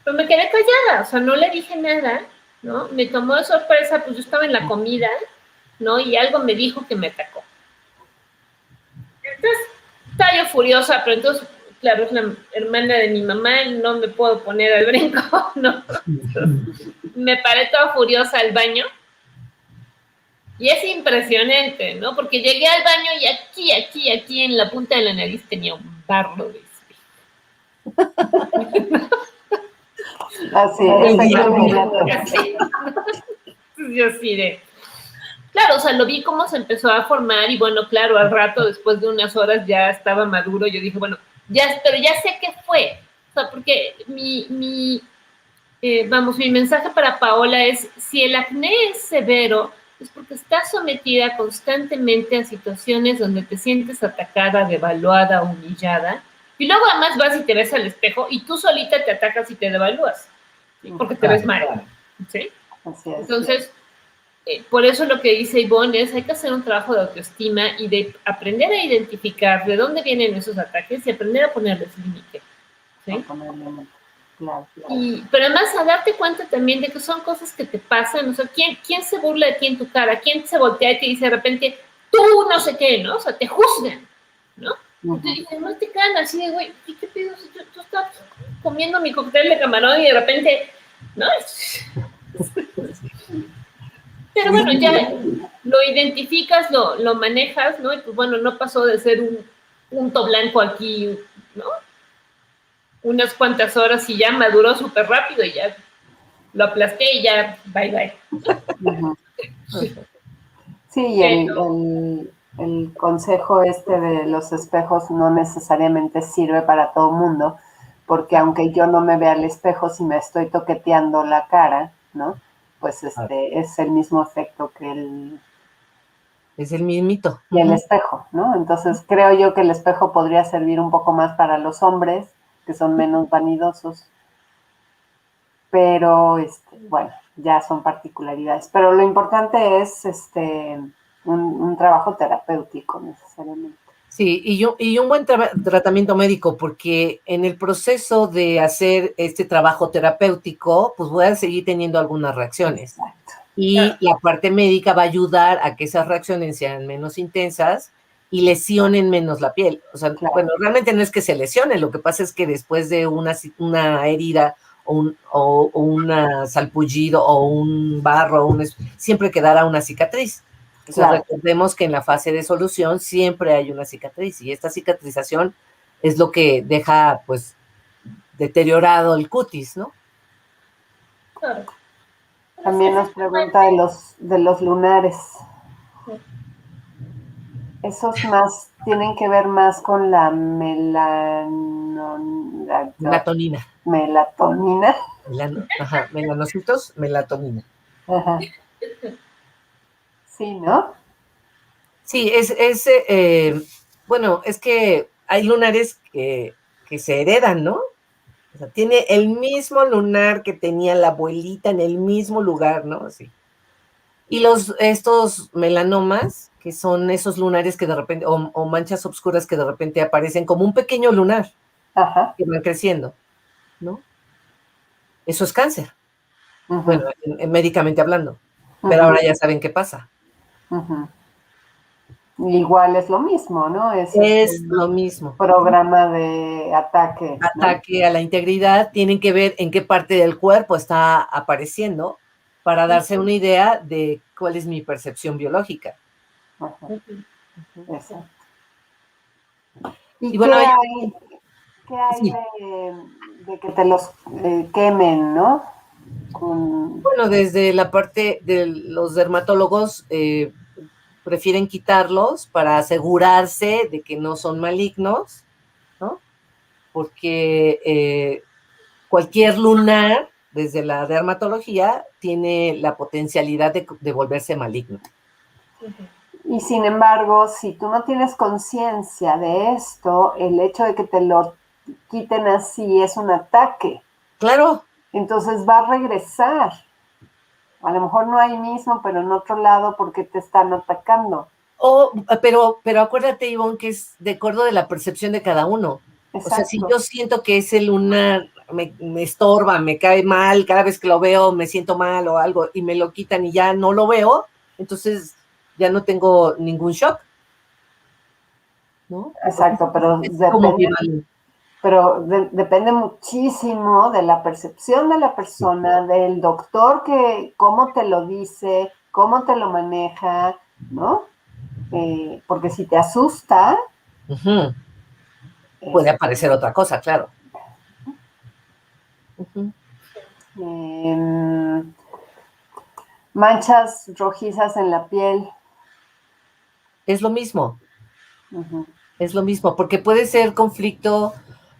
Pero me quedé callada, o sea, no le dije nada, ¿no? Me tomó de sorpresa, pues yo estaba en la comida, ¿no? Y algo me dijo que me atacó. Entonces, estaba yo furiosa, pero entonces, claro, es la hermana de mi mamá, no me puedo poner al brinco, ¿no? Entonces, me paré toda furiosa al baño. Y es impresionante, ¿no? Porque llegué al baño y aquí, en la punta de la nariz tenía un barro de Así, efecto inmediato. Yo sí de... Claro, o sea, lo vi cómo se empezó a formar y bueno, claro, al rato, después de unas horas ya estaba maduro. Yo dije, bueno, pero ya sé qué fue. O sea, porque mi mensaje para Paola es, si el acné es severo, es porque estás sometida constantemente a situaciones donde te sientes atacada, devaluada, humillada, y luego además vas y te ves al espejo y tú solita te atacas y te devalúas, ¿sí? Porque te ves mal, ¿sí? Entonces, por eso lo que dice Ivonne es, hay que hacer un trabajo de autoestima y de aprender a identificar de dónde vienen esos ataques y aprender a ponerles límite, ¿sí? Claro. Pero además a darte cuenta también de que son cosas que te pasan, o sea, ¿quién se burla de ti en tu cara? ¿Quién se voltea y te dice de repente, tú no sé qué, ¿no? O sea, te juzgan, ¿no? Entonces, no te quedan así de, güey, ¿qué pido? Tú estás comiendo mi cóctel de camarón y de repente, ¿no? Pero bueno, ya lo identificas, lo manejas, ¿no? Y pues bueno, no pasó de ser un punto blanco aquí, ¿no? Unas cuantas horas y ya maduró súper rápido y ya lo aplasté y ya, bye. Sí, y el consejo de los espejos no necesariamente sirve para todo el mundo, porque aunque yo no me vea al espejo, si me estoy toqueteando la cara, ¿no? pues es el mismo efecto que Es el mismito. el espejo, ¿no? Entonces creo yo que el espejo podría servir un poco más para los hombres, que son menos vanidosos, pero bueno, ya son particularidades. Pero lo importante es un trabajo terapéutico necesariamente. Sí, y un buen tratamiento médico, porque en el proceso de hacer este trabajo terapéutico, pues voy a seguir teniendo algunas reacciones. Exacto. Y la parte médica va a ayudar a que esas reacciones sean menos intensas y lesionen menos la piel. O sea, Claro. bueno, realmente no es que se lesione, lo que pasa es que después de una herida o un salpullido o un barro, siempre quedará una cicatriz. Entonces, Claro. recordemos que en la fase de solución siempre hay una cicatriz y esta cicatrización es lo que deja, pues, deteriorado el cutis, ¿no? Claro. También nos pregunta de los lunares. Esos más tienen que ver más con la Melatonina. Melatonina. Ajá, melanocitos, melatonina. Ajá. Sí, ¿no? Sí, bueno, es que hay lunares que se heredan, ¿no? O sea, tiene el mismo lunar que tenía la abuelita en el mismo lugar, ¿no? Sí. Y estos melanomas, que son esos lunares que de repente, o manchas oscuras que de repente aparecen como un pequeño lunar, Ajá. que van creciendo, ¿no? Eso es cáncer. Uh-huh. Bueno, médicamente hablando. Pero ahora ya saben qué pasa. Uh-huh. Igual es lo mismo, ¿no? Es lo mismo. Programa de ataque. Ataque, ¿no?, a la integridad, tienen que ver en qué parte del cuerpo está apareciendo para darse una idea de cuál es mi percepción biológica. Uh-huh. Exacto. Y bueno, ¿qué hay sí, de que te los quemen, ¿no? Bueno, desde la parte de los dermatólogos prefieren quitarlos para asegurarse de que no son malignos, ¿no? Porque cualquier lunar, desde la dermatología, tiene la potencialidad de volverse maligno. Y sin embargo, si tú no tienes conciencia de esto, el hecho de que te lo quiten así es un ataque. Claro. Entonces va a regresar. A lo mejor no ahí mismo, pero en otro lado porque te están atacando. Pero acuérdate, Ivonne, que es de acuerdo de la percepción de cada uno. Exacto. O sea, si yo siento que ese lunar me estorba, me cae mal, cada vez que lo veo me siento mal o algo, y me lo quitan y ya no lo veo, entonces ya no tengo ningún shock, ¿no? Exacto, pero depende muchísimo de la percepción de la persona, del doctor que cómo te lo dice, cómo te lo maneja, ¿no? Porque si te asusta, puede aparecer otra cosa, claro. Manchas rojizas en la piel. Es lo mismo. Es lo mismo, porque puede ser conflicto,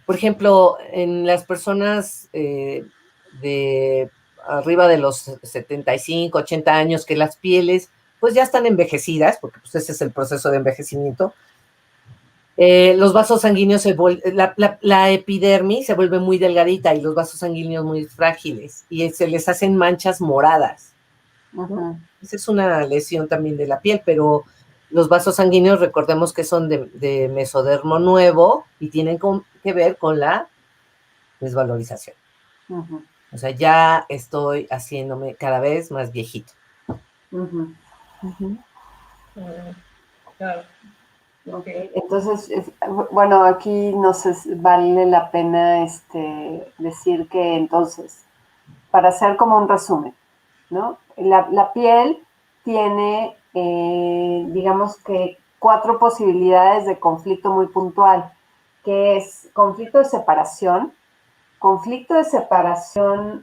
por ejemplo, en las personas de arriba de los 75, 80 años, que las pieles pues ya están envejecidas, porque pues ese es el proceso de envejecimiento. Los vasos sanguíneos la epidermis se vuelve muy delgadita y los vasos sanguíneos muy frágiles y se les hacen manchas moradas, ¿no? Esa es una lesión también de la piel, pero los vasos sanguíneos, recordemos que son de mesodermo nuevo y tienen que ver con la desvalorización. O sea, ya estoy haciéndome cada vez más viejito. Claro. Okay. Entonces, bueno, aquí vale la pena decir que entonces, para hacer como un resumen, ¿no? La piel tiene, digamos que 4 posibilidades de conflicto muy puntual, que es conflicto de separación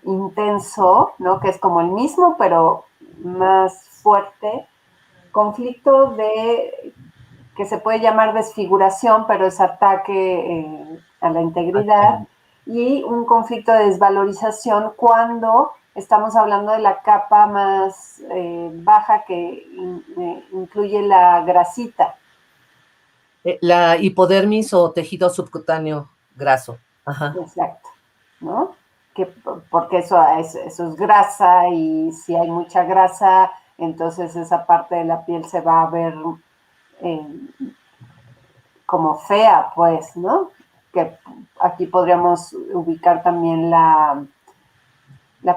intenso, ¿no? Que es como el mismo, pero más fuerte. Conflicto que se puede llamar desfiguración, pero es ataque a la integridad. Y un conflicto de desvalorización cuando estamos hablando de la capa más baja que incluye la grasita. La hipodermis o tejido subcutáneo graso. Ajá. Exacto, ¿no? Porque eso es grasa y si hay mucha grasa, entonces esa parte de la piel se va a ver como fea, pues, ¿no? Que aquí podríamos ubicar también la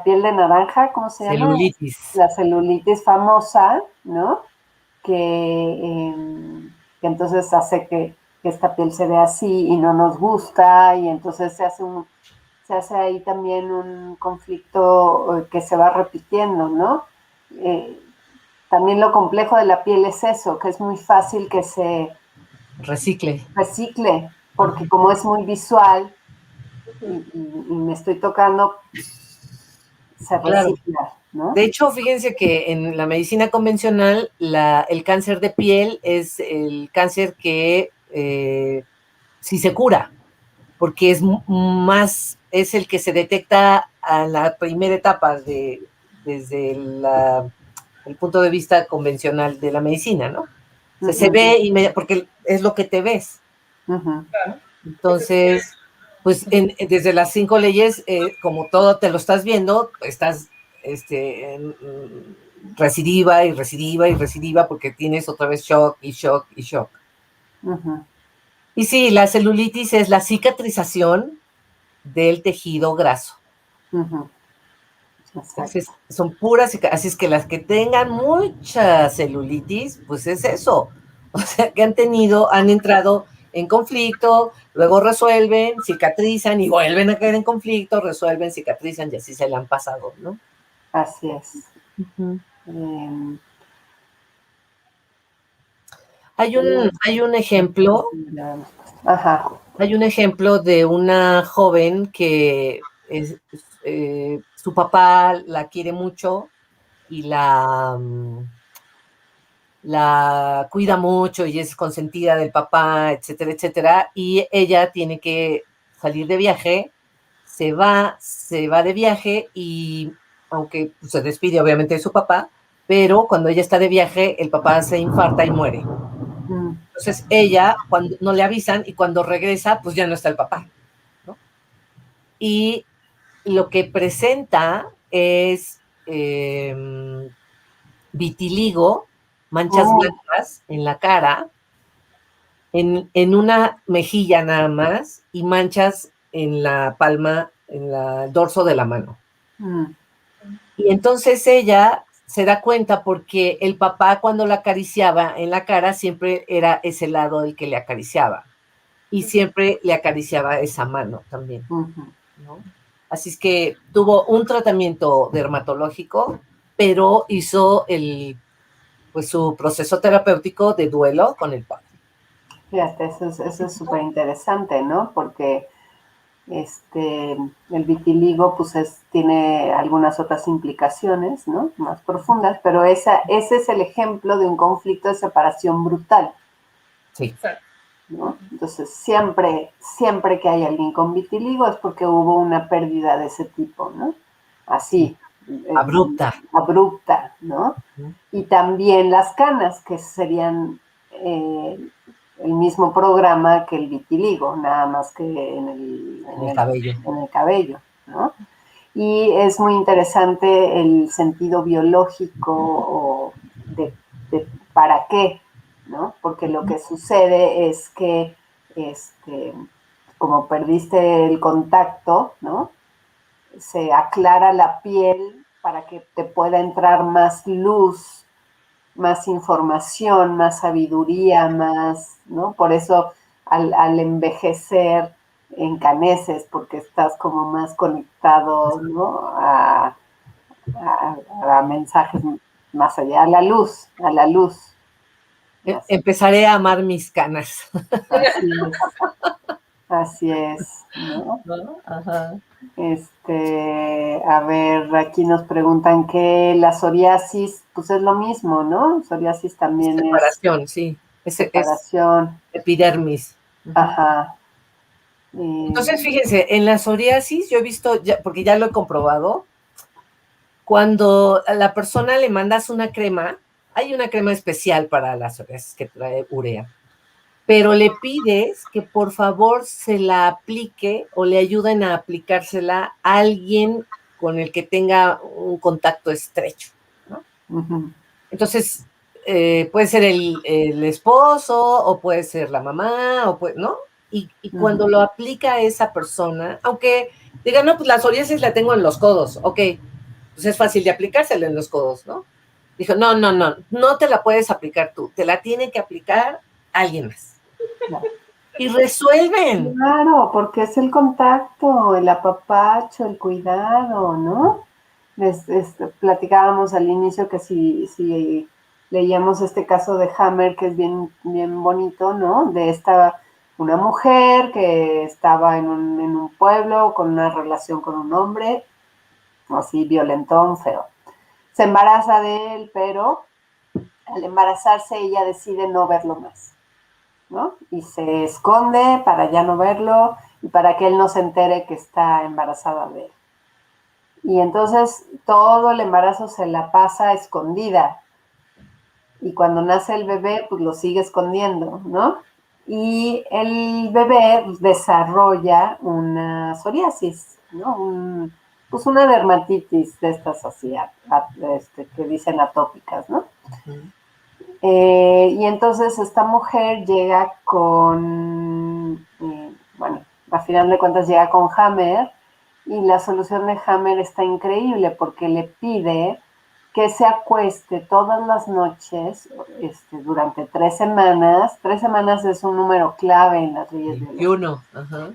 piel de naranja, ¿cómo se llama? Celulitis. La celulitis famosa, ¿no? Que entonces hace que esta piel se vea así y no nos gusta y entonces se hace ahí también un conflicto que se va repitiendo, ¿no? También lo complejo de la piel es eso, que es muy fácil que se recicle, porque como es muy visual y me estoy tocando, se recicla, claro. ¿No? De hecho, fíjense que en la medicina convencional el cáncer de piel es el cáncer que sí se cura, porque es el que se detecta a la primera etapa desde el punto de vista convencional de la medicina, ¿no? O sea, se ve porque es lo que te ves. Entonces, pues desde las 5 leyes, como todo te lo estás viendo, estás recidiva y recidiva y recidiva porque tienes otra vez shock y shock y shock. Y sí, la celulitis es la cicatrización del tejido graso. Entonces, son puras, así es que las que tengan mucha celulitis, pues es eso. O sea, que han entrado en conflicto, luego resuelven, cicatrizan y vuelven a caer en conflicto, resuelven, cicatrizan y así se le han pasado, ¿no? Así es. Hay un ejemplo. Ajá. Hay un ejemplo de una joven que su papá la quiere mucho y la cuida mucho y es consentida del papá, etcétera, etcétera, y ella tiene que salir de viaje, se va de viaje y aunque se despide obviamente de su papá, pero cuando ella está de viaje, el papá se infarta y muere. Entonces ella, cuando no le avisan y cuando regresa, pues ya no está el papá, ¿no? Y lo que presenta es vitiligo, manchas blancas en la cara, en una mejilla nada más y manchas en la palma, en el dorso de la mano. Y entonces ella se da cuenta porque el papá cuando la acariciaba en la cara siempre era ese lado el que le acariciaba y siempre le acariciaba esa mano también, ¿no? Así es que tuvo un tratamiento dermatológico, pero hizo su proceso terapéutico de duelo con el padre. Fíjate, eso es súper interesante, ¿no? Porque el vitiligo pues tiene algunas otras implicaciones, ¿no? Más profundas, pero ese es el ejemplo de un conflicto de separación brutal. Sí. ¿No? Entonces, siempre que hay alguien con vitiligo es porque hubo una pérdida de ese tipo, ¿no? Así. Abrupta, ¿no? Y también las canas, que serían el mismo programa que el vitiligo, nada más que en el cabello. En el cabello, ¿no? Y es muy interesante el sentido biológico de para qué, ¿no? Porque lo que sucede es que, como perdiste el contacto, ¿no? Se aclara la piel para que te pueda entrar más luz, más información, más sabiduría, más, ¿no? Por eso al envejecer encaneces, porque estás como más conectado, ¿no? A mensajes más allá, a la luz. Empezaré a amar mis canas. Así es, ¿no? Ajá. A ver, aquí nos preguntan que la psoriasis, pues es lo mismo, ¿no? Psoriasis también separación, sí. Separación. Es epidermis. Ajá. Entonces, fíjense, en la psoriasis yo he visto, porque ya lo he comprobado, cuando a la persona le mandas una crema, hay una crema especial para las psoriasis que trae urea, pero le pides que por favor se la aplique o le ayuden a aplicársela a alguien con el que tenga un contacto estrecho, ¿no? Ujú. Entonces, puede ser el esposo o puede ser la mamá, ¿no? Y cuando lo aplica a esa persona, aunque diga, no, pues la psoriasis la tengo en los codos, ok, pues es fácil de aplicársela en los codos, ¿no? Dijo, no te la puedes aplicar tú, te la tiene que aplicar alguien más. Claro. Y resuelven. Claro, porque es el contacto, el apapacho, el cuidado, ¿no? Platicábamos al inicio que si leíamos este caso de Hammer, que es bien, bien bonito, ¿no? Una mujer que estaba en un pueblo con una relación con un hombre, así violentón, feo. Se embaraza de él, pero al embarazarse ella decide no verlo más, ¿no? Y se esconde para ya no verlo y para que él no se entere que está embarazada de él. Y entonces todo el embarazo se la pasa escondida. Y cuando nace el bebé, pues lo sigue escondiendo, ¿no? Y el bebé desarrolla una psoriasis, ¿no? Pues una dermatitis de estas así, que dicen atópicas, ¿no? Y entonces esta mujer llega bueno, a final de cuentas llega con Hammer y la solución de Hammer está increíble porque le pide que se acueste todas las noches durante 3 semanas. 3 semanas es un número clave en las leyes biológicas. Ajá.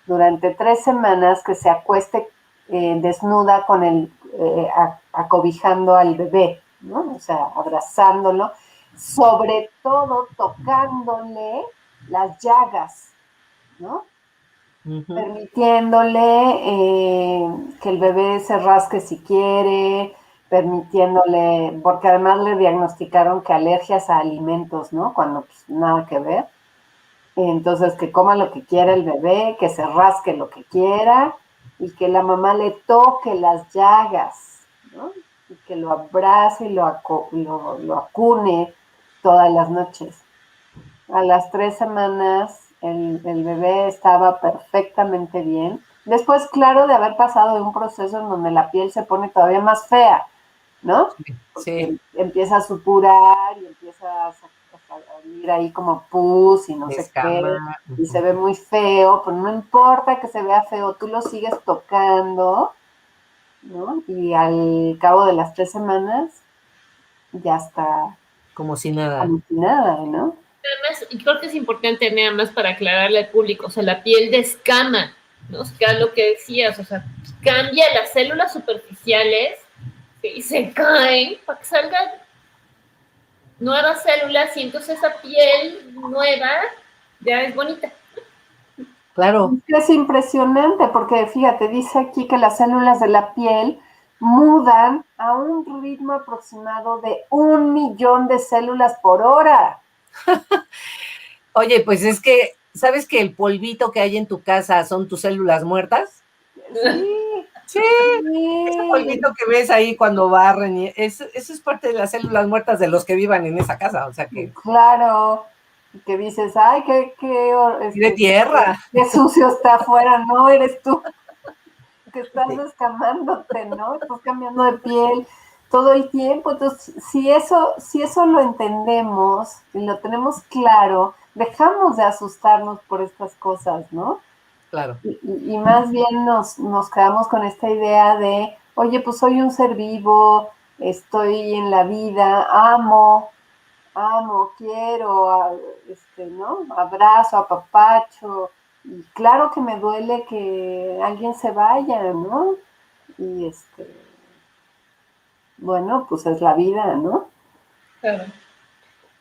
Durante 3 semanas que se acueste desnuda acobijando al bebé, ¿no? O sea, abrazándolo, sobre todo tocándole las llagas, ¿no? Permitiéndole que el bebé se rasque si quiere, permitiéndole, porque además le diagnosticaron que alergias a alimentos, ¿no? Cuando pues, nada que ver. Entonces, que coma lo que quiera el bebé, que se rasque lo que quiera y que la mamá le toque las llagas, ¿no? Y que lo abrace y lo acune todas las noches. A las 3 semanas el bebé estaba perfectamente bien. Después, claro, de haber pasado de un proceso en donde la piel se pone todavía más fea, ¿no? Sí. Empieza a supurar y empieza a salir ahí como pus y no sé qué, y se ve muy feo, pero no importa que se vea feo, tú lo sigues tocando, ¿no? Y al cabo de las 3 semanas ya está como si nada, ¿no? Además, y creo que es importante nada más para aclararle al público, o sea, la piel descama, ¿no? O sea, lo que decías, o sea, cambia las células superficiales y se caen para que salgan nuevas células y entonces esa piel nueva ya es bonita. Claro. Es impresionante porque fíjate, dice aquí que las células de la piel mudan a un ritmo aproximado de 1 millón de células por hora. Oye, pues es que, ¿sabes que el polvito que hay en tu casa son tus células muertas? Sí. Sí. Ese polvito que ves ahí cuando barren, eso es parte de las células muertas de los que vivan en esa casa, o sea que... Claro, que dices, ay, de tierra. Qué sucio está afuera, no, eres tú, que estás descamándote, ¿no? Estás cambiando de piel todo el tiempo. Entonces, si eso lo entendemos y lo tenemos claro, dejamos de asustarnos por estas cosas, ¿no? Claro. Y más bien nos quedamos con esta idea de, oye, pues soy un ser vivo, estoy en la vida, amo, quiero, ¿no? Abrazo, apapacho. Y claro que me duele que alguien se vaya, ¿no? Y bueno, pues es la vida, ¿no? Claro.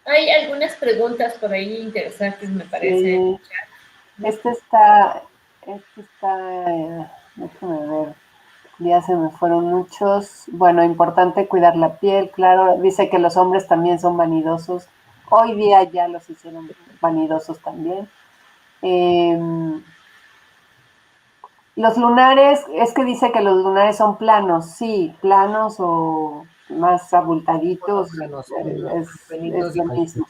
Hay algunas preguntas por ahí interesantes, me parece. Este está, déjame ver, ya se me fueron muchos. Bueno, importante cuidar la piel, claro. Dice que los hombres también son vanidosos. Hoy día ya los hicieron vanidosos también. Los lunares, es que dice que los lunares son planos, sí, planos o más abultaditos, Planos, es planitos y lo más. mismo.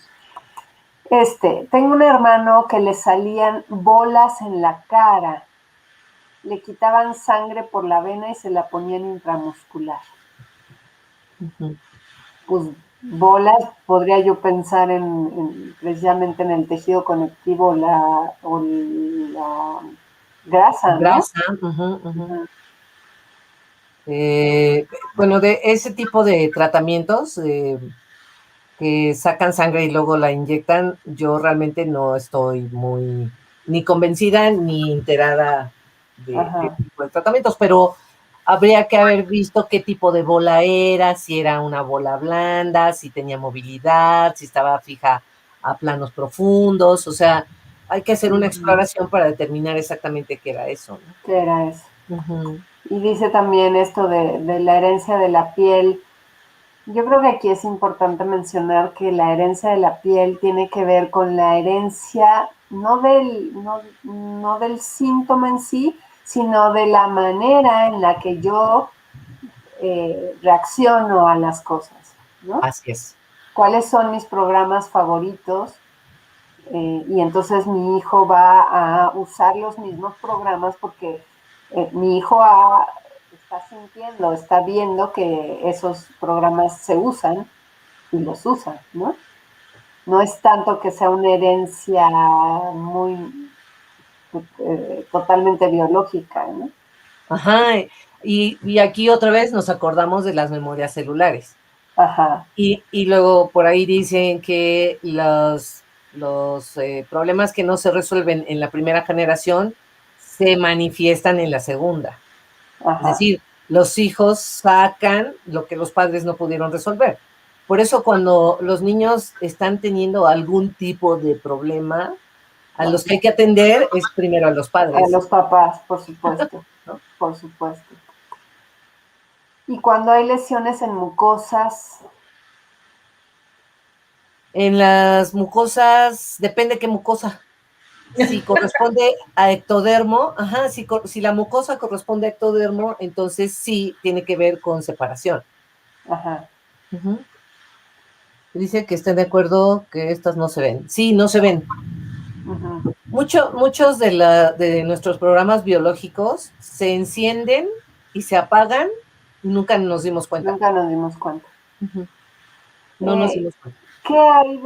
Tengo un hermano que le salían bolas en la cara, le quitaban sangre por la vena y se la ponían intramuscular. Ujú. Pues bolas, podría yo pensar precisamente en el tejido conectivo o la grasa, ¿no? Grasa, ujú, ujú. Bueno, de ese tipo de tratamientos que sacan sangre y luego la inyectan, yo realmente no estoy muy ni convencida ni enterada de Ajá. tipo de tratamientos, pero habría que haber visto qué tipo de bola era, si era una bola blanda, si tenía movilidad, si estaba fija a planos profundos, o sea, hay que hacer una exploración para determinar exactamente qué era eso, ¿Qué era eso? ¿no? Ujú. Y dice también esto de la herencia de la piel. Yo creo que aquí es importante mencionar que la herencia de la piel tiene que ver con la herencia no del síntoma en sí, sino de la manera en la que yo reacciono a las cosas, ¿no? Así es. ¿Cuáles son mis programas favoritos? Y entonces mi hijo va a usar los mismos programas porque mi hijo está sintiendo, está viendo que esos programas se usan y los usa, ¿no? No es tanto que sea una herencia muy totalmente biológica, ¿no? Ajá, y aquí otra vez nos acordamos de las memorias celulares. Ajá. Y luego por ahí dicen que los problemas que no se resuelven en la primera generación se manifiestan en la segunda. Es Ajá. decir, los hijos sacan lo que los padres no pudieron resolver. Por eso cuando los niños están teniendo algún tipo de problema, a los que hay que atender es primero a los A padres, los papás, por supuesto, ¿no? por supuesto. Y cuando hay lesiones en mucosas, En las mucosas, depende qué mucosa. Si corresponde a ectodermo, ajá, si la mucosa corresponde a ectodermo, entonces sí tiene que ver con separación. ajá. Ujú. Dice que estén de acuerdo que estas no se ven. Sí, no se ven. Uh-huh. Muchos de nuestros programas biológicos se encienden y se apagan y nunca nos dimos cuenta. Nunca nos dimos cuenta. Ujú. No nos Eh, dimos cuenta. ¿Qué hay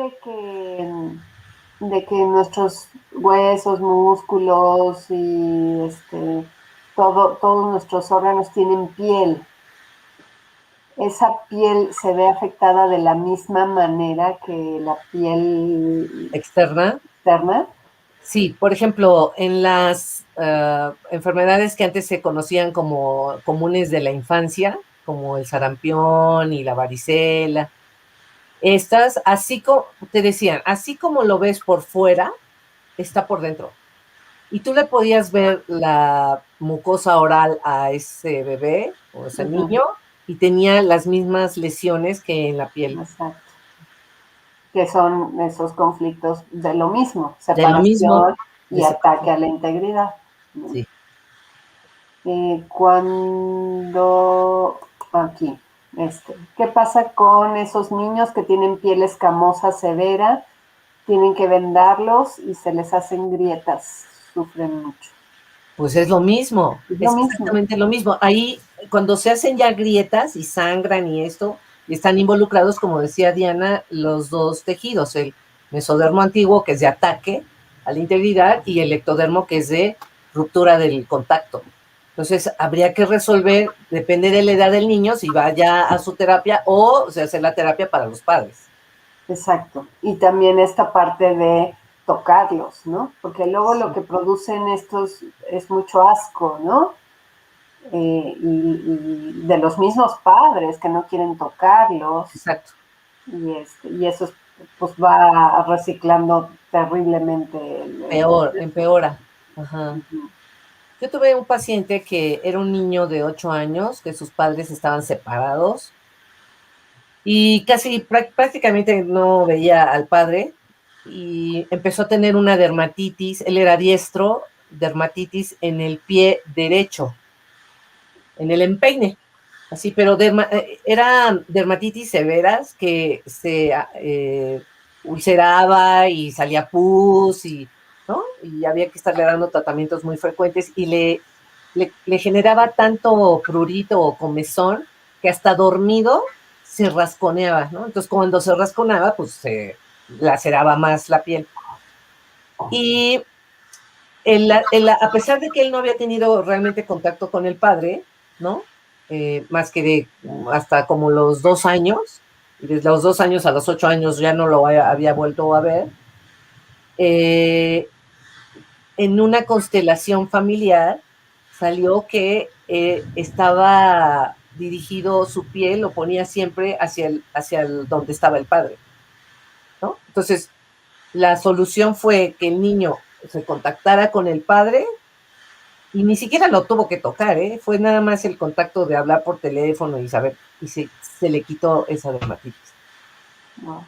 de que nuestros huesos, músculos y todos nuestros órganos tienen piel? Esa piel se ve afectada de la misma manera que la piel Externa. externa. Sí, por ejemplo, en las enfermedades que antes se conocían como comunes de la infancia, como el sarampión y la varicela, estas, así como te decían, así como lo ves por fuera, está por dentro. Y tú le podías ver la mucosa oral a ese bebé o ese Uh-huh. niño y tenía las mismas lesiones que en la piel. Exacto. Que son esos conflictos de lo mismo, De lo mismo, separación de y ataque separación. a la integridad, ¿no? Sí. Cuando aquí, ¿qué pasa con esos niños que tienen piel escamosa severa? Tienen que vendarlos y se les hacen grietas, sufren mucho. Pues es lo mismo, Es lo es mismo. exactamente lo mismo. Ahí, cuando se hacen ya grietas y sangran y esto, y están involucrados, como decía Diana, los dos tejidos, el mesodermo antiguo, que es de ataque a la integridad, y el ectodermo, que es de ruptura del contacto. Entonces, habría que resolver, depende de la edad del niño, si vaya a su terapia o se hace la terapia para los padres. Exacto. Y también esta parte de tocarlos, ¿no? Porque luego lo que producen estos es mucho asco, ¿no? Y de los mismos padres que no quieren tocarlos Exacto. y eso pues va reciclando terriblemente Peor, empeora. Ajá. uh-huh. Yo tuve un paciente que era un niño de 8 años, que sus padres estaban separados y casi prácticamente no veía al padre y empezó a tener una dermatitis. Él era diestro dermatitis en el pie derecho, en el empeine. Así, pero eran dermatitis severas que se ulceraba y salía pus, ¿no? Y había que estarle dando tratamientos muy frecuentes y le generaba tanto prurito o comezón que hasta dormido se rasconeaba, ¿no? Entonces, cuando se rasconaba, pues se laceraba más la piel. Y a pesar de que él no había tenido realmente contacto con el padre, ¿no? Más que hasta como los 2 años, y desde los 2 años a los 8 años ya no lo había vuelto a ver. En una constelación familiar salió que estaba dirigido su pie, lo ponía siempre hacia donde estaba el padre, ¿no? Entonces, la solución fue que el niño se contactara con el padre y ni siquiera lo tuvo que tocar, ¿eh? Fue nada más el contacto de hablar por teléfono y saber, y se le quitó esa dermatitis. No.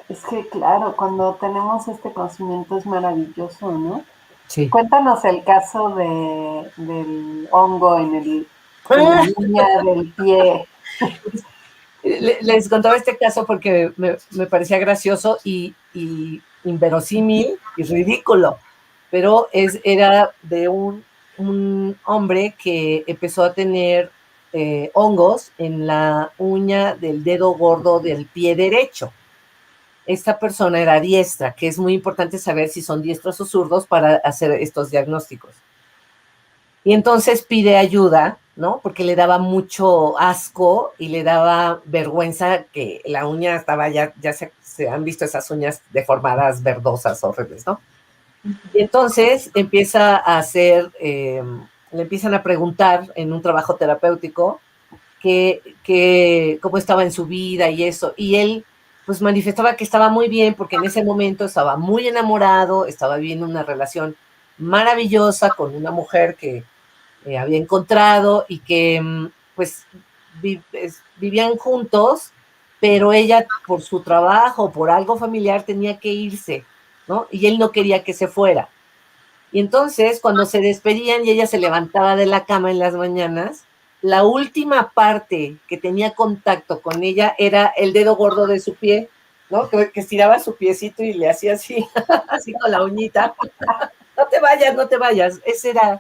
Es que, claro, cuando tenemos este conocimiento es maravilloso, ¿no? Sí. Cuéntanos el caso del hongo en la uña del pie. Les contaba este caso porque me parecía gracioso y inverosímil y ridículo, pero era de un hombre que empezó a tener hongos en la uña del dedo gordo del pie derecho. Esta persona era diestra, que es muy importante saber si son diestros o zurdos para hacer estos diagnósticos. Y entonces pide ayuda, ¿no? Porque le daba mucho asco y le daba vergüenza que la uña estaba ya se han visto esas uñas deformadas, verdosas, horribles, ¿no? Y entonces empieza a hacer, le empiezan a preguntar en un trabajo terapéutico cómo estaba en su vida y eso. Y él, pues manifestaba que estaba muy bien porque en ese momento estaba muy enamorado, estaba viviendo una relación maravillosa con una mujer que había encontrado y que pues vivían juntos, pero ella por su trabajo, por algo familiar, tenía que irse, ¿no? Y él no quería que se fuera. Y entonces, cuando se despedían y ella se levantaba de la cama en las mañanas, la última parte que tenía contacto con ella era el dedo gordo de su pie, ¿no? Que estiraba su piecito y le hacía así, así con la uñita. No te vayas, no te vayas. Ese era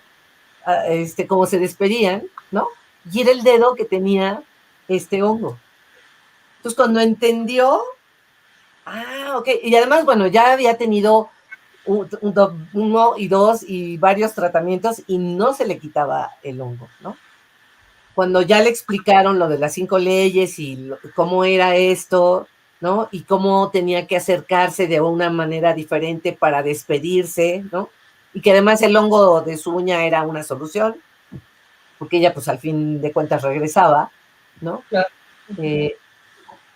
como se despedían, ¿no? Y era el dedo que tenía este hongo. Entonces, cuando entendió, ok, y además, bueno, ya había tenido uno y dos y varios tratamientos y no se le quitaba el hongo, ¿no? Cuando ya le explicaron lo de las 5 leyes y cómo era esto, ¿no? Y cómo tenía que acercarse de una manera diferente para despedirse, ¿no? Y que además el hongo de su uña era una solución, porque ella pues al fin de cuentas regresaba, ¿no? Claro.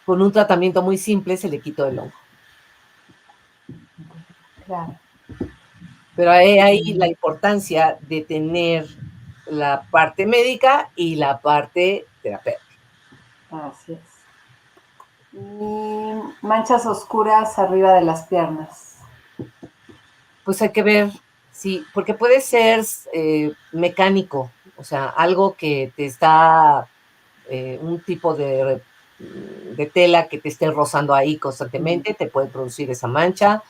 Con un tratamiento muy simple se le quitó el hongo. Claro. Pero hay ahí la importancia de tener la parte médica y la parte terapéutica. Así es. Y manchas oscuras arriba de las piernas. Pues hay que ver, sí, porque puede ser mecánico, o sea, algo que te está, un tipo de tela que te esté rozando ahí constantemente, te puede producir esa mancha,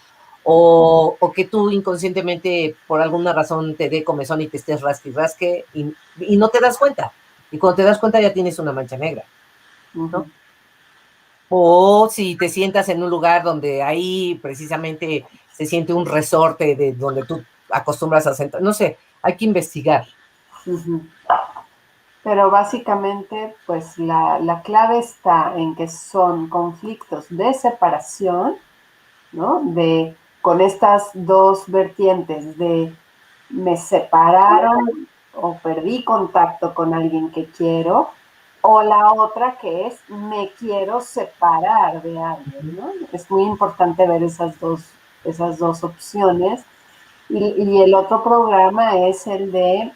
o que tú inconscientemente por alguna razón te dé comezón y te estés rasque y no te das cuenta. Y cuando te das cuenta ya tienes una mancha negra, ¿no? O si te sientas en un lugar donde ahí precisamente se siente un resorte de donde tú acostumbras a sentar, no sé, hay que investigar. Pero básicamente, pues la clave está en que son conflictos de separación, ¿no? Con estas dos vertientes de me separaron o perdí contacto con alguien que quiero, o la otra que es me quiero separar de alguien, ¿no? Es muy importante ver esas dos opciones. Y el otro programa es el de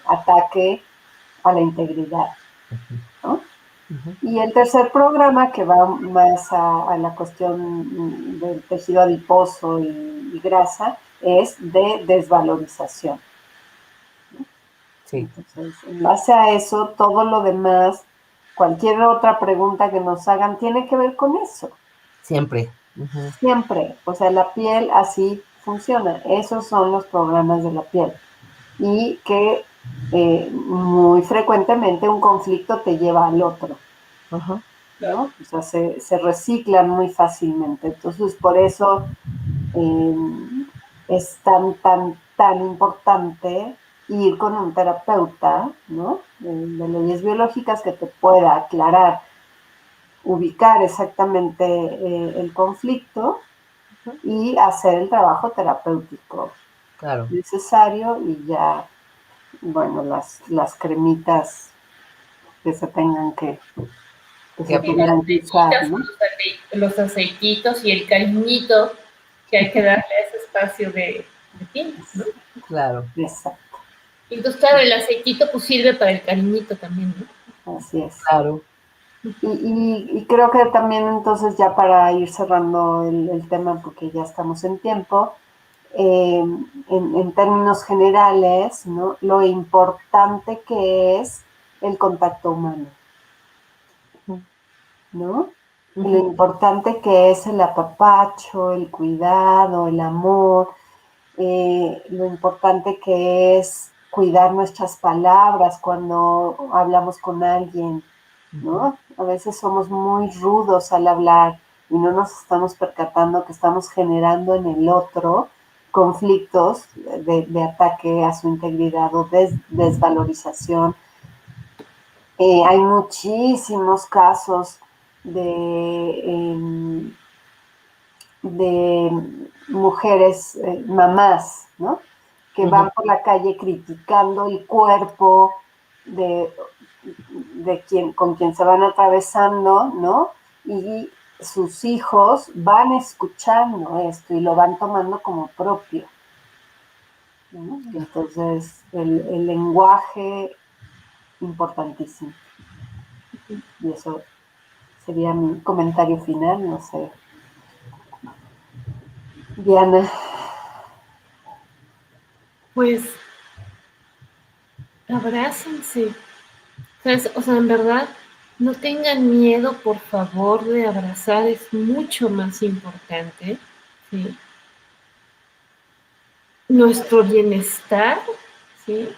ataque a la integridad, ¿no? Y el tercer programa, que va más a la cuestión del tejido adiposo y grasa, es de desvalorización. Sí. Entonces, en base a eso, todo lo demás, cualquier otra pregunta que nos hagan tiene que ver con eso. Siempre. Uh-huh. Siempre. O sea, la piel así funciona. Esos son los programas de la piel. Y que muy frecuentemente un conflicto te lleva al otro. Uh-huh. ¿No? O sea, se reciclan muy fácilmente. Entonces, por eso es tan importante ir con un terapeuta, ¿no? De leyes biológicas que te pueda aclarar, ubicar exactamente el conflicto y hacer el trabajo terapéutico necesario y ya, bueno, las cremitas que se tengan que se tuvieran que usar, ¿no? Los aceititos y el cariñito que hay que darle a ese espacio de piel, ¿no? Claro. Exacto. Y entonces, claro, el aceitito pues sirve para el cariñito también, ¿no? Así es. Claro. Y creo que también entonces ya para ir cerrando el tema, porque ya estamos en tiempo, en términos generales, ¿no? Lo importante que es el contacto humano, ¿no? Y lo importante que es el apapacho, el cuidado, el amor, lo importante que es cuidar nuestras palabras cuando hablamos con alguien, ¿no? A veces somos muy rudos al hablar y no nos estamos percatando que estamos generando en el otro conflictos de ataque a su integridad o desvalorización. Hay muchísimos casos de, de mujeres, mamás, ¿no? Que van por la calle criticando el cuerpo de con quien se van atravesando, ¿no? Y sus hijos van escuchando esto y lo van tomando como propio, ¿no? Entonces, el lenguaje importantísimo. Y eso sería mi comentario final, no sé. Diana. Pues abrácense. O sea, en verdad, no tengan miedo, por favor, de abrazar, es mucho más importante, ¿sí? Nuestro bienestar, ¿sí?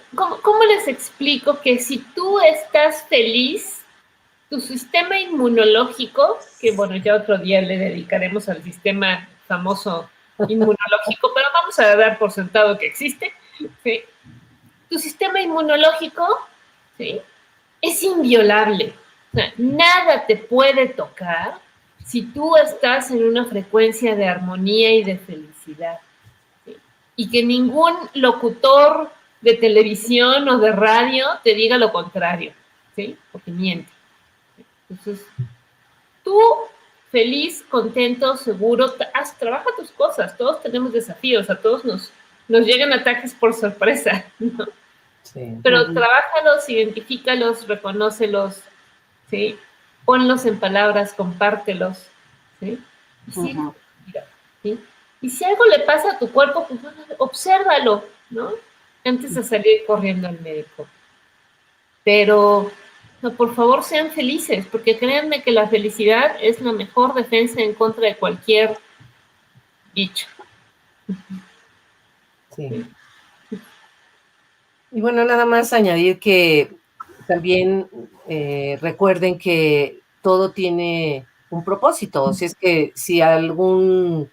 ¿Cómo les explico que si tú estás feliz, tu sistema inmunológico, que bueno, ya otro día le dedicaremos al sistema famoso inmunológico, pero vamos a dar por sentado que existe, ¿sí? Tu sistema inmunológico, ¿sí?, es inviolable. O sea, nada te puede tocar si tú estás en una frecuencia de armonía y de felicidad. ¿Sí? Y que ningún locutor de televisión o de radio te diga lo contrario, ¿sí? Porque miente. Entonces, tú feliz, contento, seguro, trabaja tus cosas. Todos tenemos desafíos, a todos nos llegan ataques por sorpresa, ¿no? Sí. Pero trabájalos, identifícalos, reconócelos, ¿sí? Ponlos en palabras, compártelos, ¿sí? Y sí, ¿sí? Y si algo le pasa a tu cuerpo, pues obsérvalo, ¿no? Antes de salir corriendo al médico. Pero, no, por favor, sean felices, porque créanme que la felicidad es la mejor defensa en contra de cualquier bicho. Sí. Y bueno, nada más añadir que también recuerden que todo tiene un propósito. Si es que si algún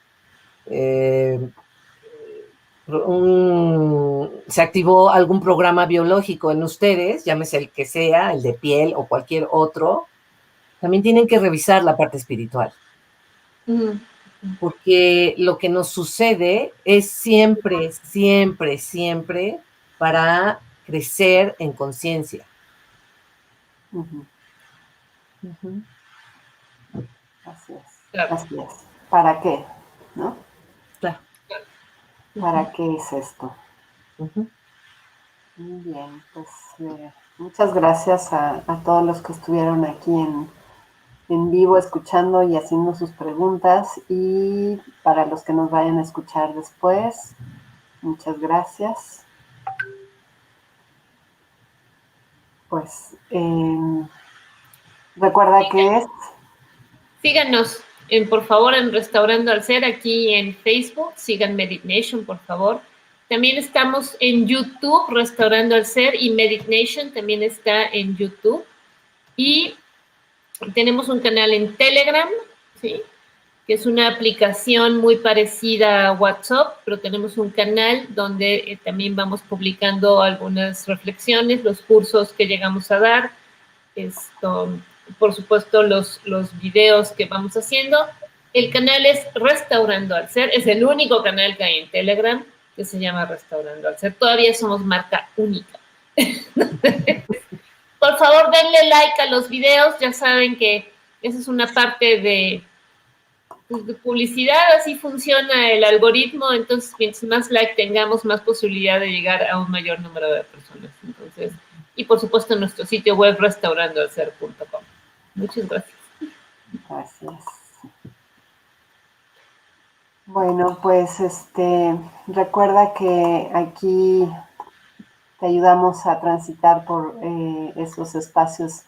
se activó algún programa biológico en ustedes, llámese el que sea, el de piel o cualquier otro, también tienen que revisar la parte espiritual. Porque lo que nos sucede es siempre, siempre, siempre para crecer en conciencia. Así es. Claro. Así es. ¿Para qué? ¿No? Claro. ¿Para qué es esto? Muy bien, pues muchas gracias a todos los que estuvieron aquí en vivo escuchando y haciendo sus preguntas, y para los que nos vayan a escuchar después, muchas gracias. Pues recuerda que es... Síganos, por favor, en Restaurando al Ser, aquí en Facebook. Sigan Meditation, por favor. También estamos en YouTube, Restaurando al Ser, y Meditation también está en YouTube. Y tenemos un canal en Telegram, ¿sí?, que es una aplicación muy parecida a WhatsApp, pero tenemos un canal donde también vamos publicando algunas reflexiones, los cursos que llegamos a dar, por supuesto los videos que vamos haciendo. El canal es Restaurando al Ser, es el único canal que hay en Telegram que se llama Restaurando al Ser. Todavía somos marca única. Por favor, denle like a los videos, ya saben que esa es una parte de publicidad, así funciona el algoritmo, entonces mientras más like tengamos, más posibilidad de llegar a un mayor número de personas. Entonces, y por supuesto nuestro sitio web restaurandoalser.com. Muchas gracias. Gracias. Bueno, pues recuerda que aquí te ayudamos a transitar por esos espacios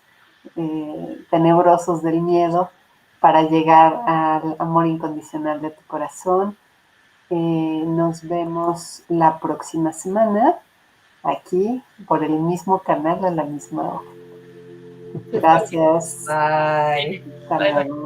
tenebrosos del miedo para llegar al amor incondicional de tu corazón. Nos vemos la próxima semana aquí por el mismo canal a la misma hora. Gracias. Bye. Hasta luego.